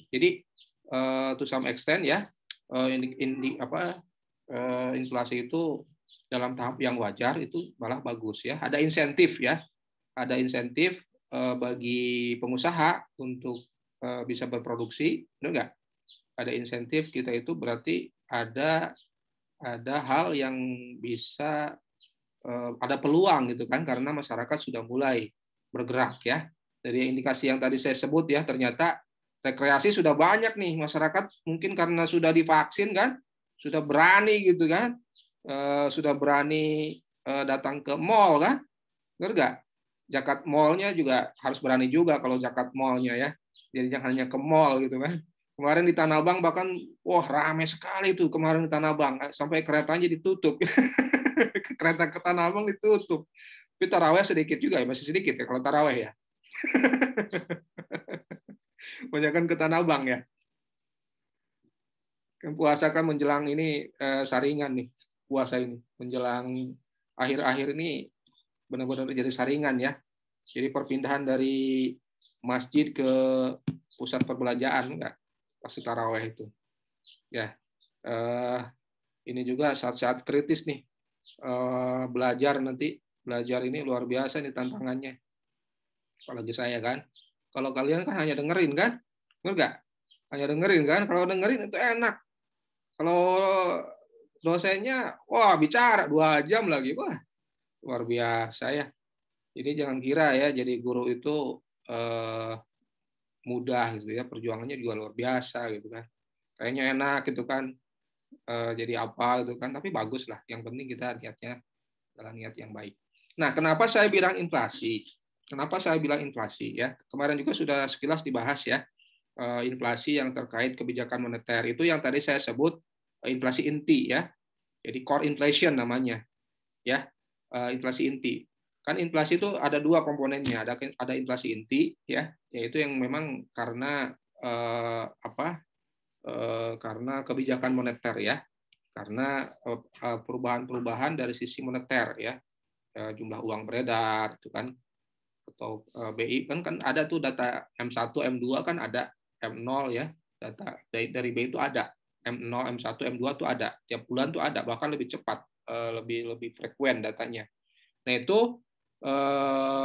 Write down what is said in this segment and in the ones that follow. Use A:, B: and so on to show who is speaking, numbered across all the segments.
A: Jadi to some extent ya, inflasi itu dalam tahap yang wajar itu malah bagus ya. Ada insentif ya, ada insentif bagi pengusaha untuk bisa berproduksi, benar nggak? Ada insentif kita itu berarti ada hal yang bisa ada peluang gitu kan, karena masyarakat sudah mulai bergerak ya. Dari indikasi yang tadi saya sebut ya, ternyata rekreasi sudah banyak nih masyarakat, mungkin karena sudah divaksin kan, sudah berani gitu kan, sudah berani datang ke mall kan, benar nggak? Zakat mallnya juga harus berani juga kalau zakat mallnya ya. Jadi jangan hanya ke mall gitu kan. Kemarin di Tanah Abang bahkan wah ramai sekali tuh kemarin di Tanah Abang, sampai keretanya ditutup. Kereta ke Tanah Abang ditutup. Tapi taraweh sedikit juga ya, masih sedikit ya kalau taraweh ya. Banyak kan ke Tanah Abang ya. Kan puasa kan menjelang ini saringan nih, puasa ini menjelang akhir-akhir ini benar-benar jadi saringan ya. Jadi perpindahan dari masjid ke pusat perbelanjaan enggak pasti taraweh itu. Ya, ini juga saat-saat kritis nih. Belajar ini luar biasa nih tantangannya. Apalagi saya kan. Kalau kalian kan hanya dengerin kan, benar nggak? Hanya dengerin kan. Kalau dengerin itu enak. Kalau dosennya, wah bicara 2 jam lagi, wah luar biasa ya. Jadi jangan kira ya, jadi guru itu mudah gitu ya, perjuangannya juga luar biasa gitu kan. Kayaknya enak gitu kan, jadi apa gitu kan, tapi bagus lah. Yang penting kita niatnya adalah niat yang baik. Nah, kenapa saya bilang inflasi? Kenapa saya bilang inflasi ya? Kemarin juga sudah sekilas dibahas ya, inflasi yang terkait kebijakan moneter itu yang tadi saya sebut inflasi inti ya. Jadi core inflation namanya ya, inflasi inti. Kan inflasi itu ada 2 komponennya, ada inflasi inti ya, yaitu yang memang karena karena kebijakan moneter ya, karena perubahan-perubahan dari sisi moneter ya, jumlah uang beredar itu kan, atau BI kan ada tuh data M1, M2 kan ada, M0 ya, data dari BI itu ada, M0, M1, M2 tuh ada, tiap bulan tuh ada, bahkan lebih cepat, lebih frekuen datanya. Nah, itu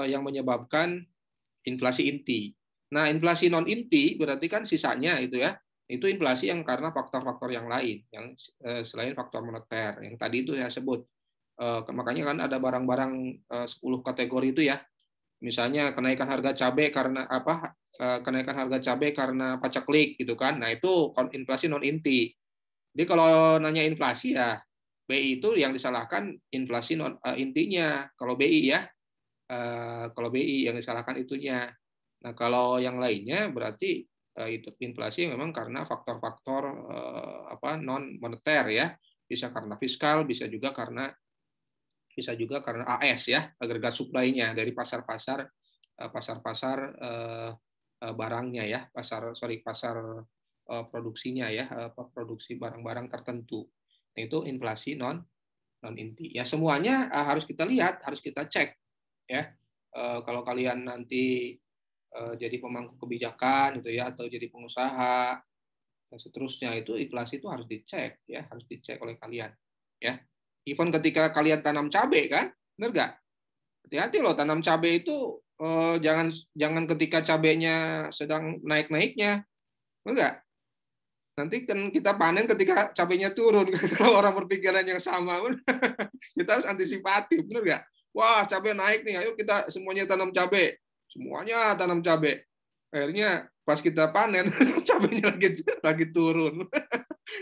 A: yang menyebabkan inflasi inti. Nah, inflasi non inti berarti kan sisanya itu ya, itu inflasi yang karena faktor-faktor yang lain, yang selain faktor moneter, yang tadi itu saya sebut. Makanya kan ada barang-barang 10 kategori itu ya. Misalnya kenaikan harga cabai karena apa? Kenaikan harga cabai karena paceklik gitu kan. Nah, itu inflasi non inti. Jadi kalau nanya inflasi ya BI itu yang disalahkan inflasi non intinya. Kalau BI ya, kalau BI yang disalahkan itunya. Nah, kalau yang lainnya berarti itu inflasi memang karena faktor-faktor non moneter ya. Bisa karena fiskal, bisa juga karena AS ya, agregat supply-nya dari pasar-pasar barangnya ya, pasar produksinya ya, produksi barang-barang tertentu. Nah, itu inflasi non inti. Ya semuanya harus kita lihat, harus kita cek ya. Kalau kalian nanti jadi pemangku kebijakan gitu ya, atau jadi pengusaha dan seterusnya, itu inflasi itu harus dicek ya, harus dicek oleh kalian ya. Even ketika kalian tanam cabai kan, benar nggak? Hati-hati loh, tanam cabai itu jangan ketika cabainya sedang naik-naiknya, benar nggak? Nanti kan kita panen ketika cabainya turun. Kalau orang berpikiran yang sama, kita harus antisipatif, benar nggak? Wah, cabai naik nih, ayo kita semuanya tanam cabai. Semuanya tanam cabai. Akhirnya pas kita panen, cabainya lagi turun.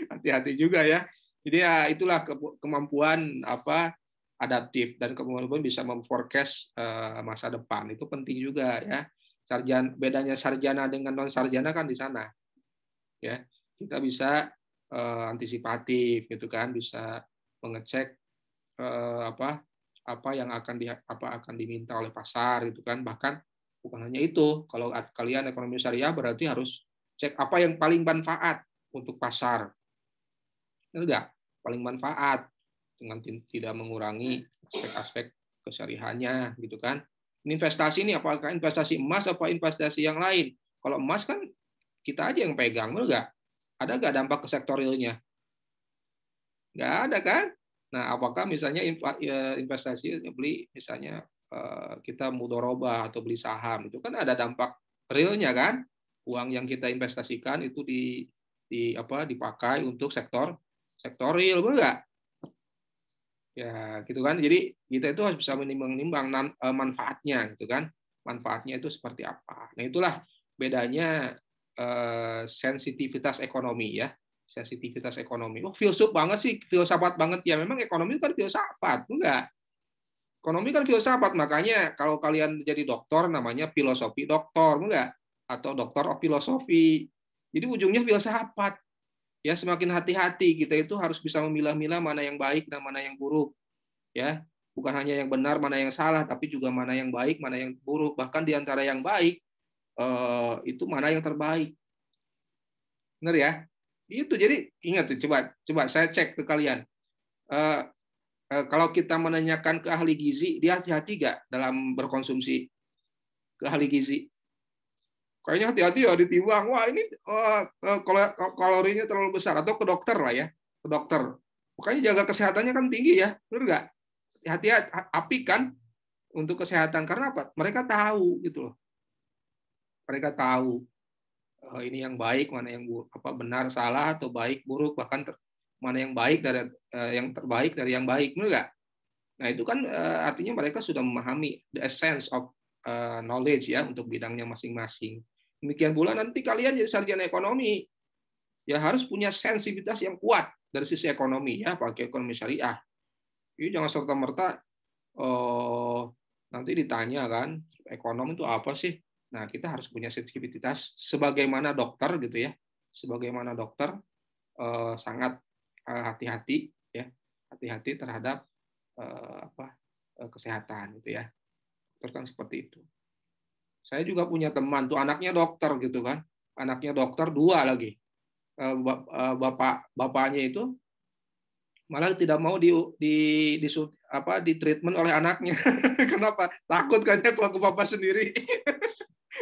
A: Hati-hati juga ya. Jadi ya itulah kemampuan adaptif dan kemampuan bisa memforecast masa depan. Itu penting juga ya. Bedanya sarjana dengan non sarjana kan di sana. Ya, kita bisa antisipatif gitu kan, bisa mengecek apa yang akan diminta oleh pasar gitu kan. Bahkan bukan hanya itu, kalau kalian ekonomi syariah berarti harus cek apa yang paling manfaat untuk pasar. Enggak, paling manfaat dengan tidak mengurangi aspek-aspek kesyarihannya gitu kan. Investasi ini apakah investasi emas apa investasi yang lain? Kalau emas kan kita aja yang pegang, benar nggak? Ada nggak dampak ke sektor realnya? Nggak ada kan? Nah, apakah misalnya investasi beli misalnya kita mudorobah atau beli saham itu kan ada dampak realnya kan? Uang yang kita investasikan itu dipakai untuk sektor real, benar nggak? Ya, gitu kan. Jadi kita itu harus bisa menimbang-nimbang manfaatnya, gitu kan. Manfaatnya itu seperti apa. Nah, itulah bedanya sensitivitas ekonomi ya. Sensitivitas ekonomi. Oh, filsuf banget sih, filsafat banget ya. Memang ekonomi kan filsafat, enggak? Ekonomi kan filsafat, makanya kalau kalian jadi dokter namanya filosofi doktor, enggak? Atau doktor of filosofi. Jadi ujungnya filsafat. Ya, semakin hati-hati kita itu harus bisa memilah-milah mana yang baik dan mana yang buruk. Ya, bukan hanya yang benar mana yang salah, tapi juga mana yang baik mana yang buruk. Bahkan di antara yang baik itu mana yang terbaik. Benar ya? Itu jadi ingat tuh, coba saya cek ke kalian. Kalau kita menanyakan ke ahli gizi, dia hati-hati nggak dalam berkonsumsi ke ahli gizi? Kayaknya hati-hati ya ditimbang. Wah, ini kalorinya terlalu besar. Atau ke dokter lah ya, ke dokter. Makanya jaga kesehatannya kan tinggi ya, benar nggak? Hati-hati, api kan untuk kesehatan. Karena apa? Mereka tahu gitu loh. Mereka tahu ini yang baik, mana yang benar salah atau baik buruk, bahkan mana yang baik dari yang terbaik dari yang baik, benar nggak? Nah, itu kan artinya mereka sudah memahami the essence of knowledge ya untuk bidangnya masing-masing. Demikian pula nanti kalian jadi sarjana ekonomi ya harus punya sensitivitas yang kuat dari sisi ekonomi ya, pakai ekonomi syariah. Jadi jangan serta-merta nanti ditanya kan ekonomi itu apa sih? Nah, kita harus punya sensitivitas sebagaimana dokter gitu ya. Sebagaimana dokter sangat hati-hati ya, hati-hati terhadap kesehatan gitu ya. Dokter kan seperti itu. Saya juga punya teman tuh anaknya dokter gitu kan. Anaknya dokter 2 lagi. Bapaknya itu malah tidak mau di treatment oleh anaknya. Kenapa? Takut kayaknya kalau ke bapak sendiri.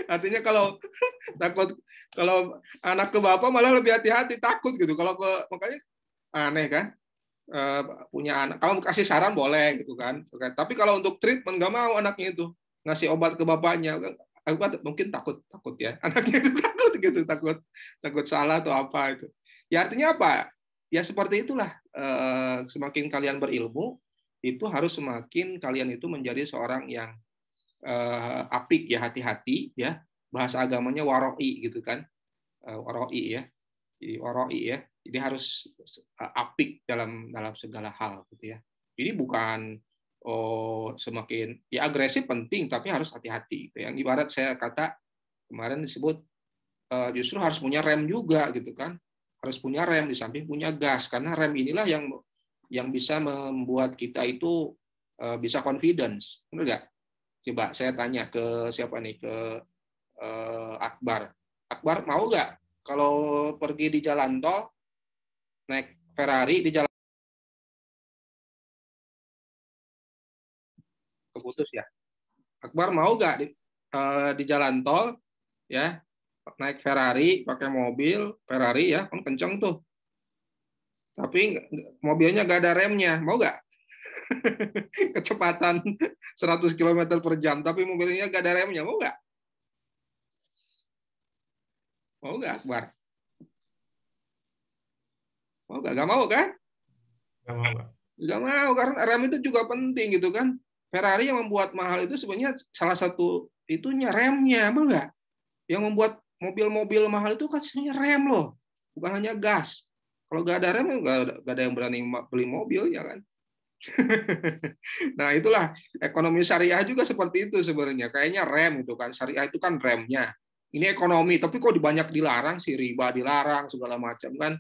A: Artinya kalau anak ke bapak malah lebih hati-hati, takut gitu. Makanya aneh kan? Punya anak, kalau kasih saran boleh gitu kan. Tapi kalau untuk treatment nggak mau anaknya itu ngasih obat ke bapaknya. Mungkin takut ya. Anaknya itu takut gitu, takut salah atau apa itu. Ya artinya apa? Ya seperti itulah. Semakin kalian berilmu, itu harus semakin kalian itu menjadi seorang yang apik ya, hati-hati ya. Bahasa agamanya waroi gitu kan. Waroi ya. Jadi waroi ya. Jadi harus apik dalam segala hal gitu ya. Jadi bukan semakin ya agresif penting tapi harus hati-hati. Yang ibarat saya kata kemarin disebut justru harus punya rem juga gitu kan. Harus punya rem di samping punya gas karena rem inilah yang bisa membuat kita itu bisa confidence. Benar nggak? Coba saya tanya ke siapa nih, ke Akbar. Akbar mau nggak kalau pergi di jalan tol naik Ferrari di jalan keputus ya. Akbar mau nggak di jalan tol ya naik Ferrari pakai mobil Ferrari ya kan kenceng tuh. Tapi mobilnya nggak ada remnya, mau nggak? Kecepatan 100 km per jam, tapi mobilnya nggak ada remnya, mau nggak? Mau nggak Akbar? Mau nggak? Nggak mau kan?
B: Nggak mau, Pak.
A: Nggak mau, karena rem itu juga penting gitu kan. Ferrari yang membuat mahal itu sebenarnya salah satu itunya remnya, benar nggak? Yang membuat mobil-mobil mahal itu kan sebenarnya rem loh, bukan hanya gas. Kalau nggak ada rem, nggak ada yang berani beli mobil ya kan. Nah itulah ekonomi syariah juga seperti itu sebenarnya. Kayaknya rem itu kan, syariah itu kan remnya. Ini ekonomi, tapi kok banyak dilarang sih, riba dilarang segala macam kan,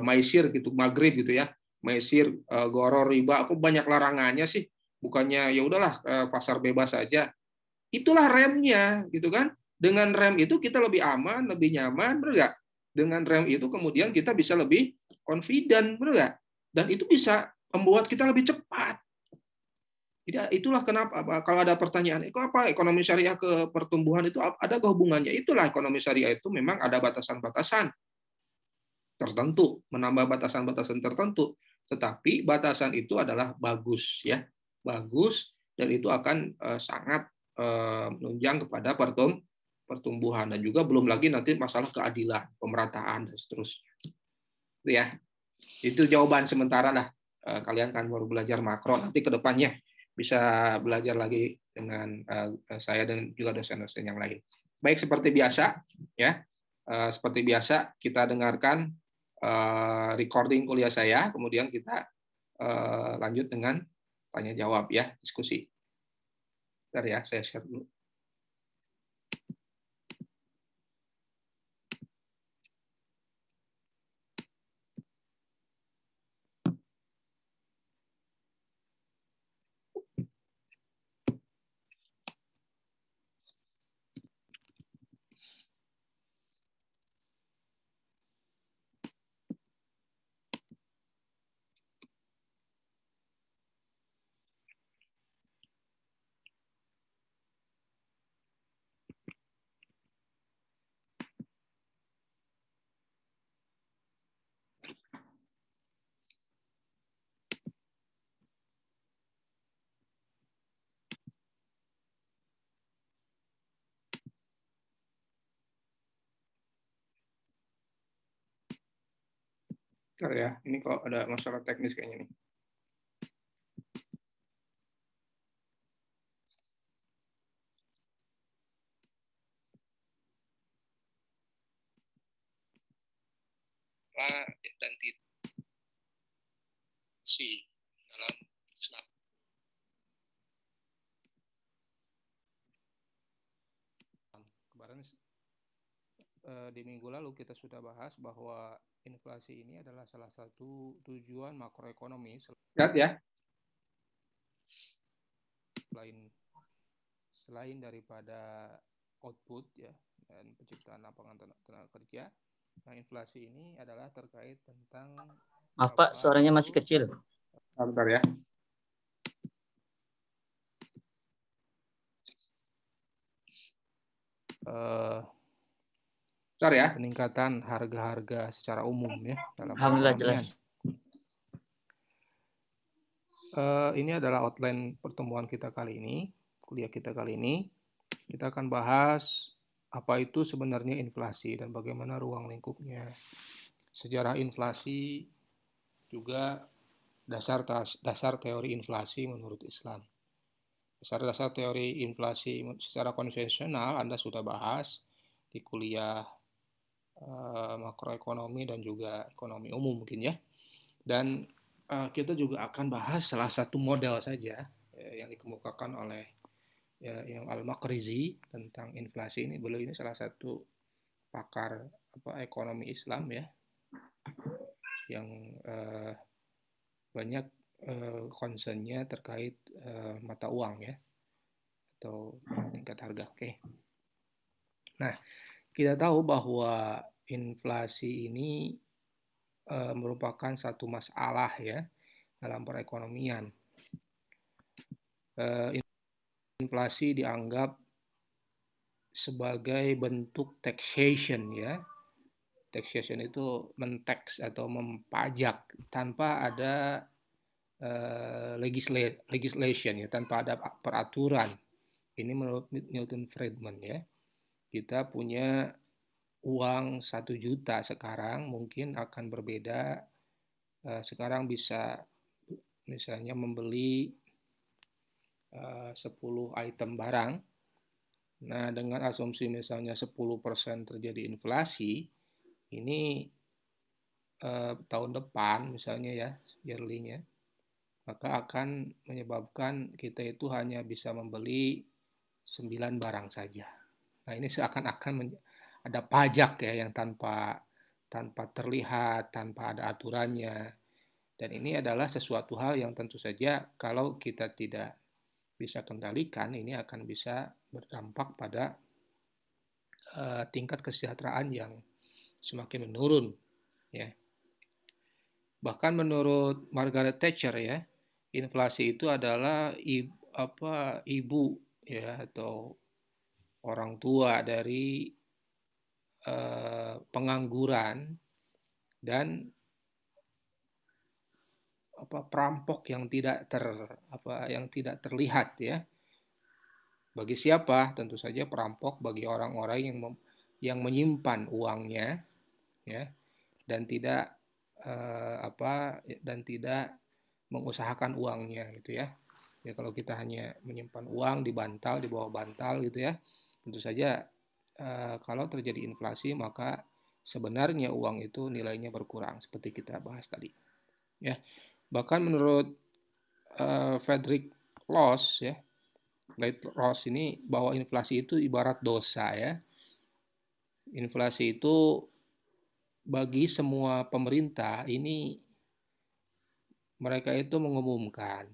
A: maisir gitu, maghrib gitu ya, maisir, goror, riba, kok banyak larangannya sih. Bukannya ya udahlah pasar bebas saja. Itulah remnya gitu kan. Dengan rem itu kita lebih aman, lebih nyaman, benar nggak? Dengan rem itu kemudian kita bisa lebih confident, benar nggak? Dan itu bisa membuat kita lebih cepat. Jadi itulah kenapa kalau ada pertanyaan, kok apa ekonomi syariah ke pertumbuhan itu ada hubungannya? Itulah ekonomi syariah itu memang ada batasan-batasan tertentu, menambah batasan-batasan tertentu, tetapi batasan itu adalah bagus ya, bagus dan itu akan sangat menunjang kepada pertumbuhan dan juga belum lagi nanti masalah keadilan, pemerataan dan seterusnya. Itu ya. Itu jawaban sementara lah. Kalian kan baru belajar makro, nanti ke depannya bisa belajar lagi dengan saya dan juga dosen-dosen yang lain. Baik, seperti biasa ya. Seperti biasa kita dengarkan recording kuliah saya, kemudian kita lanjut dengan tanya jawab ya, diskusi. Bentar ya, saya share dulu. Bentar ya, ini kok ada masalah teknis kayaknya nih. Identitasi dalam Islam. Kemarin di minggu lalu kita sudah bahas bahwa inflasi ini adalah salah satu tujuan makroekonomi ya. Selain daripada output ya dan penciptaan lapangan tenaga kerja, nah inflasi ini adalah terkait tentang
C: Pak, suaranya masih kecil.
A: Bentar ya. Bentar ya. Peningkatan harga-harga secara umum ya dalam
C: Alhamdulillah jelas.
A: Ini adalah outline pertemuan kita kali ini, kuliah kita kali ini. Kita akan bahas apa itu sebenarnya inflasi dan bagaimana ruang lingkupnya, sejarah inflasi, juga dasar teori inflasi menurut Islam. Dasar-dasar teori inflasi secara konvensional Anda sudah bahas di kuliah makroekonomi dan juga ekonomi umum mungkin ya. Dan kita juga akan bahas salah satu model saja yang dikemukakan oleh Imam Al-Maqrizi tentang inflasi ini. Beliau ini salah satu pakar ekonomi Islam ya, yang banyak concernnya terkait mata uang ya atau tingkat harga. Oke. Nah, kita tahu bahwa inflasi ini merupakan satu masalah ya dalam perekonomian. Inflasi dianggap sebagai bentuk taxation ya. Taxation itu men-tax atau mempajak tanpa ada legislation ya, tanpa ada peraturan. Ini menurut Milton Friedman ya. Kita punya uang 1 juta sekarang mungkin akan berbeda. Sekarang bisa misalnya membeli 10 item barang. Nah, dengan asumsi misalnya 10% terjadi inflasi, ini tahun depan misalnya ya, yearly-nya, maka akan menyebabkan kita itu hanya bisa membeli 9 barang saja. Nah, ini seakan-akan ada pajak ya yang tanpa terlihat, tanpa ada aturannya. Dan ini adalah sesuatu hal yang tentu saja kalau kita tidak bisa kendalikan, ini akan bisa berdampak pada tingkat kesejahteraan yang semakin menurun ya. Bahkan menurut Margaret Thatcher ya, inflasi itu adalah ibu ya atau orang tua dari pengangguran dan perampok yang tidak terlihat ya. Bagi siapa? Tentu saja perampok bagi orang-orang yang menyimpan uangnya ya dan tidak mengusahakan uangnya gitu ya. Ya kalau kita hanya menyimpan uang di bantal, di bawah bantal gitu ya, tentu saja kalau terjadi inflasi maka sebenarnya uang itu nilainya berkurang seperti kita bahas tadi. Ya, bahkan menurut Frederick Loss ya, Loss ini bahwa inflasi itu ibarat dosa ya. Inflasi itu bagi semua pemerintah ini mereka itu mengumumkan,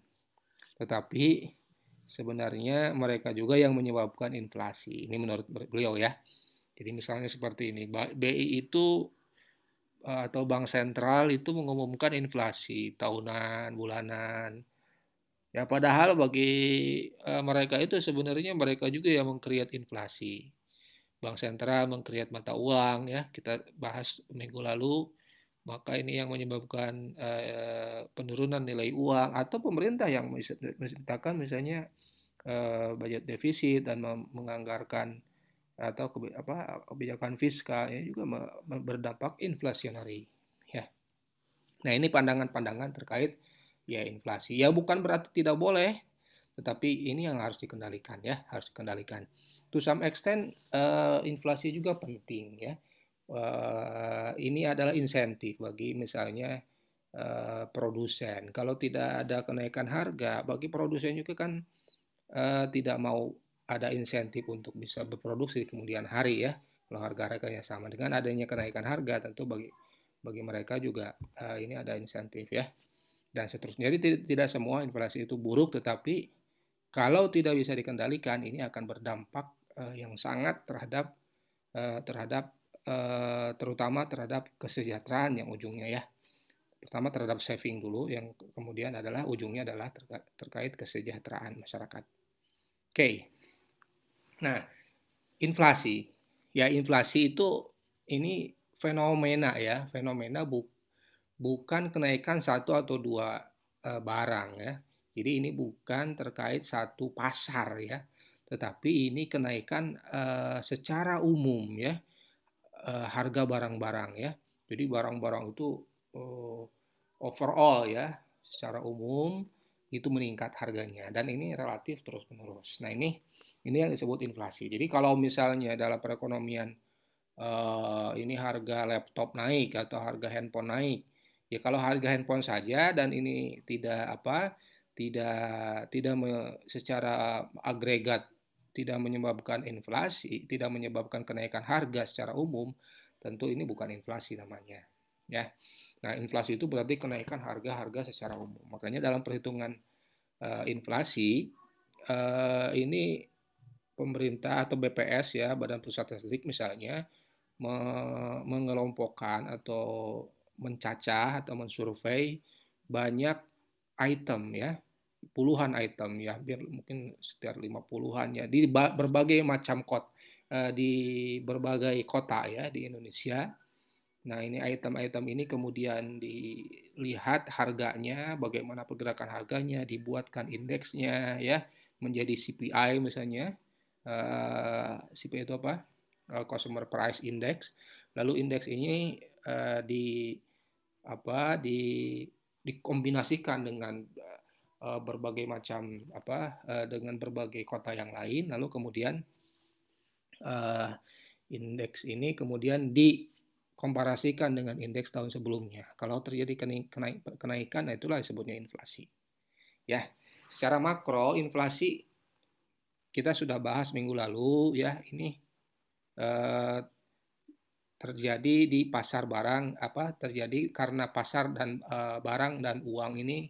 A: tetapi sebenarnya mereka juga yang menyebabkan inflasi. Ini menurut beliau ya. Jadi misalnya seperti ini, BI itu atau Bank Sentral itu mengumumkan inflasi tahunan, bulanan. Ya padahal bagi mereka itu sebenarnya mereka juga yang meng-create inflasi. Bank Sentral meng-create mata uang ya, kita bahas minggu lalu. Maka ini yang menyebabkan penurunan nilai uang atau pemerintah yang menciptakan misalnya budget defisit dan menganggarkan atau kebijakan fiskal ya juga berdampak inflasionari ya. Nah, ini pandangan-pandangan terkait ya inflasi. Ya bukan berarti tidak boleh, tetapi ini yang harus dikendalikan ya, harus dikendalikan. To some extent inflasi juga penting ya. Ini adalah insentif bagi misalnya produsen. Kalau tidak ada kenaikan harga, bagi produsen juga kan tidak mau ada insentif untuk bisa berproduksi di kemudian hari ya. Kalau harga-harganya sama dengan adanya kenaikan harga, tentu bagi mereka juga ini ada insentif ya. Dan seterusnya. Jadi tidak semua inflasi itu buruk, tetapi kalau tidak bisa dikendalikan, ini akan berdampak yang sangat terhadap terutama terhadap kesejahteraan yang ujungnya ya. Pertama terhadap saving dulu, yang kemudian adalah ujungnya adalah terkait kesejahteraan masyarakat. Oke. Nah, inflasi. Ya, inflasi itu ini fenomena ya, fenomena bukan kenaikan satu atau dua barang ya. Jadi ini bukan terkait satu pasar ya, tetapi ini kenaikan secara umum ya, harga barang-barang ya. Jadi barang-barang itu overall ya, secara umum itu meningkat harganya dan ini relatif terus-menerus. Nah, ini yang disebut inflasi. Jadi kalau misalnya dalam perekonomian ini harga laptop naik atau harga handphone naik, ya kalau harga handphone saja dan ini tidak secara agregat tidak menyebabkan inflasi, tidak menyebabkan kenaikan harga secara umum, tentu ini bukan inflasi namanya. Ya. Nah, inflasi itu berarti kenaikan harga-harga secara umum. Makanya dalam perhitungan inflasi ini pemerintah atau BPS ya, Badan Pusat Statistik misalnya mengelompokkan atau mencacah atau mensurvei banyak item ya, puluhan item ya, hampir mungkin sekitar 50-an ya di berbagai macam di berbagai kota ya di Indonesia. Nah, ini item-item ini kemudian dilihat harganya, bagaimana pergerakan harganya, dibuatkan indeksnya ya, menjadi CPI misalnya. CPI itu apa? Consumer Price Index. Lalu indeks ini dikombinasikan dengan berbagai macam dengan berbagai kota yang lain, lalu kemudian indeks ini kemudian dikomparasikan dengan indeks tahun sebelumnya. Kalau terjadi kenaikan, nah itulah disebutnya inflasi. Ya, secara makro inflasi kita sudah bahas minggu lalu ya, ini terjadi di pasar barang terjadi karena pasar dan barang dan uang ini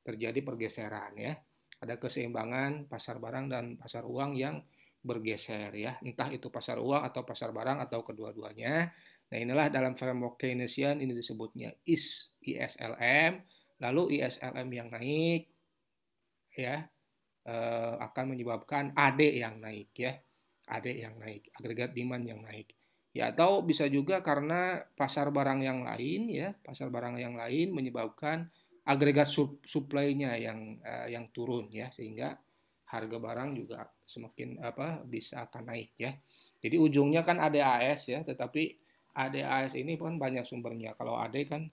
A: terjadi pergeseran ya. Ada keseimbangan pasar barang dan pasar uang yang bergeser ya, entah itu pasar uang atau pasar barang atau kedua-duanya. Nah, inilah dalam framework Keynesian ini disebutnya ISLM. Lalu ISLM yang naik ya akan menyebabkan AD yang naik ya. AD yang naik, agregat demand yang naik. Ya, atau bisa juga karena pasar barang yang lain ya, pasar barang yang lain menyebabkan agregat supply-nya yang turun ya, sehingga harga barang juga semakin bisa akan naik ya. Jadi ujungnya kan ADAS ya, tetapi ADAS ini pun banyak sumbernya. Kalau AD kan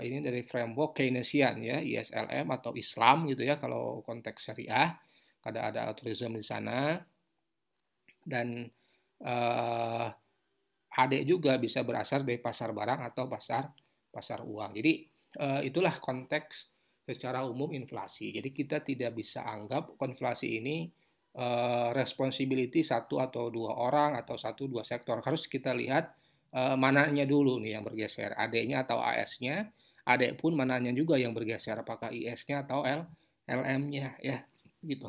A: ini dari framework Keynesian ya, ISLM atau Islam gitu ya kalau konteks syariah. Ada altruism di sana. Dan AD juga bisa berasal dari pasar barang atau pasar uang. Jadi itulah konteks secara umum inflasi. Jadi kita tidak bisa anggap inflasi ini responsibility satu atau dua orang atau satu dua sektor. Harus kita lihat mananya dulu nih yang bergeser, AD-nya atau AS-nya. AD pun mananya juga yang bergeser, apakah IS-nya atau LM-nya ya gitu.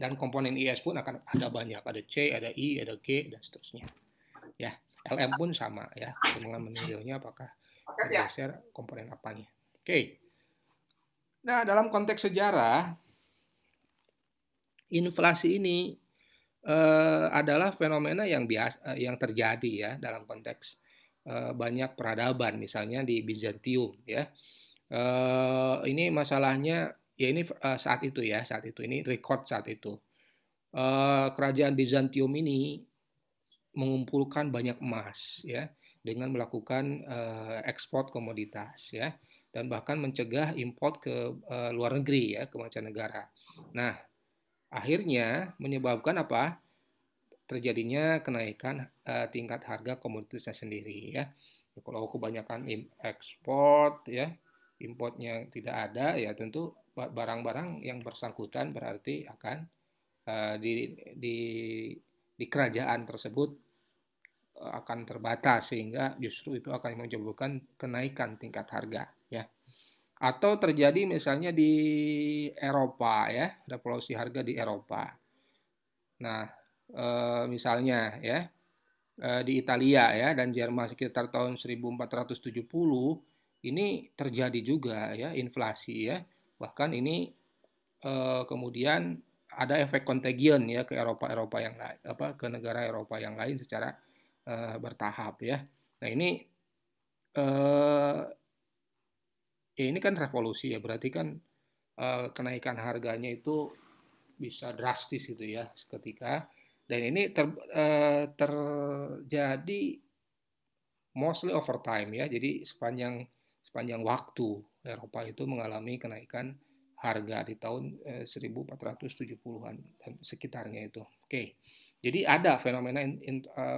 A: Dan komponen IS pun akan ada banyak, ada C, ada I, ada G, dan seterusnya. Ya, LM pun sama ya, perkembangan menilainya apakah bergeser komponen apanya. Oke. Nah, dalam konteks sejarah, inflasi ini adalah fenomena yang biasa yang terjadi ya dalam konteks banyak peradaban, misalnya di Bizantium ya. Ini masalahnya ya ini saat itu ini record saat itu. Kerajaan Bizantium ini mengumpulkan banyak emas ya dengan melakukan ekspor komoditas ya dan bahkan mencegah import ke luar negeri ya ke mancanegara. Nah, akhirnya menyebabkan apa? Terjadinya kenaikan tingkat harga komoditasnya sendiri ya. Kalau kebanyakan ekspor ya, importnya tidak ada ya tentu barang-barang yang bersangkutan berarti akan di kerajaan tersebut akan terbatas sehingga justru itu akan menyebabkan kenaikan tingkat harga ya. Atau terjadi misalnya di Eropa ya, revolusi harga di Eropa. Nah, misalnya ya di Italia ya dan Jerman sekitar tahun 1470 ini terjadi juga ya inflasi ya. Bahkan ini kemudian ada efek contagion ya ke Eropa yang lain ke negara Eropa yang lain secara bertahap ya. Nah ini ini kan revolusi ya berarti kan kenaikan harganya itu bisa drastis gitu ya seketika dan ini terjadi mostly over time ya. Jadi sepanjang waktu Eropa itu mengalami kenaikan harga di tahun 1470-an dan sekitarnya itu. Oke. Jadi ada fenomena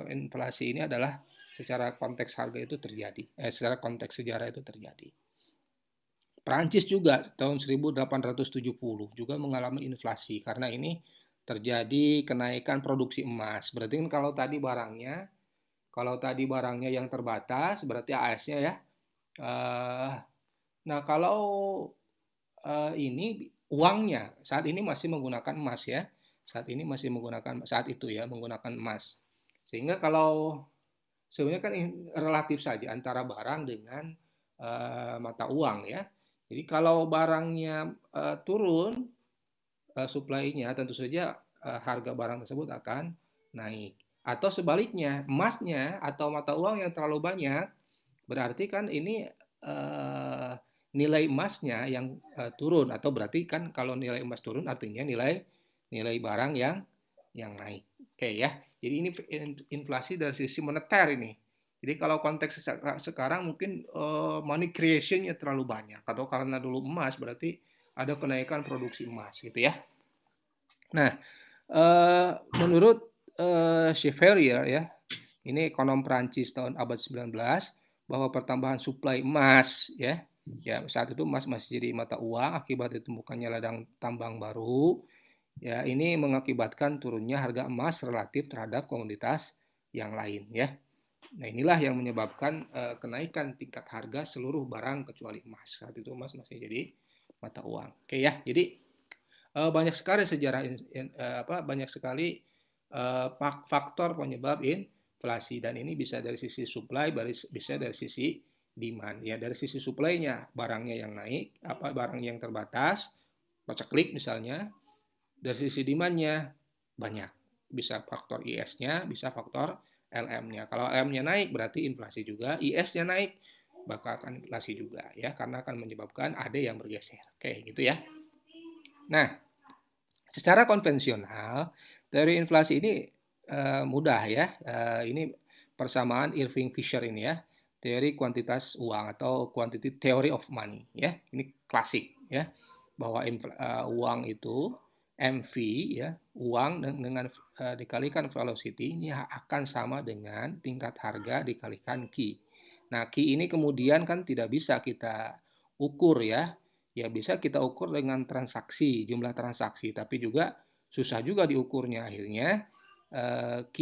A: inflasi ini adalah secara konteks harga itu terjadi. Secara konteks sejarah itu terjadi. Prancis juga tahun 1870 juga mengalami inflasi karena ini terjadi kenaikan produksi emas. Berarti kan kalau tadi barangnya yang terbatas berarti AS-nya ya. Nah kalau ini uangnya saat ini masih menggunakan emas ya. Saat itu ya menggunakan emas. Sehingga kalau sebenarnya kan relatif saja antara barang dengan mata uang ya. Jadi kalau barangnya turun supply-nya tentu saja harga barang tersebut akan naik. Atau sebaliknya, emasnya atau mata uang yang terlalu banyak berarti kan ini nilai emasnya yang turun atau berarti kan kalau nilai emas turun artinya nilai barang yang naik. Oke ya. Jadi ini inflasi dari sisi moneter ini. Jadi kalau konteks sekarang mungkin money creation-nya terlalu banyak atau karena dulu emas berarti ada kenaikan produksi emas gitu ya. Nah, menurut Chevalier ya, ini ekonom Prancis tahun abad 19 bahwa pertambahan suplai emas ya saat itu emas masih jadi mata uang akibat ditemukannya ladang tambang baru ya ini mengakibatkan turunnya harga emas relatif terhadap komoditas yang lain ya. Nah inilah yang menyebabkan kenaikan tingkat harga seluruh barang kecuali emas. Saat itu emas masih jadi mata uang. Oke ya, jadi banyak sekali banyak sekali faktor penyebab inflasi dan ini bisa dari sisi supply, bisa dari sisi demand. Ya dari sisi supply-nya barangnya yang naik, barang yang terbatas, paceklik misalnya, dari sisi demand-nya banyak. Bisa faktor IS-nya, bisa faktor LM-nya. Kalau LM-nya naik berarti inflasi juga, IS-nya naik bakal akan inflasi juga ya, karena akan menyebabkan AD yang bergeser. Oke, gitu ya. Nah, secara konvensional teori inflasi ini mudah ya. Ini persamaan Irving Fisher ini ya, teori kuantitas uang atau quantity theory of money ya. Ini klasik ya, bahwa uang itu MV ya, uang dengan dikalikan velocity ini akan sama dengan tingkat harga dikalikan Q. Nah, Q ini kemudian kan tidak bisa kita ukur ya. Ya bisa kita ukur dengan transaksi, jumlah transaksi, tapi juga susah juga diukurnya. Akhirnya Q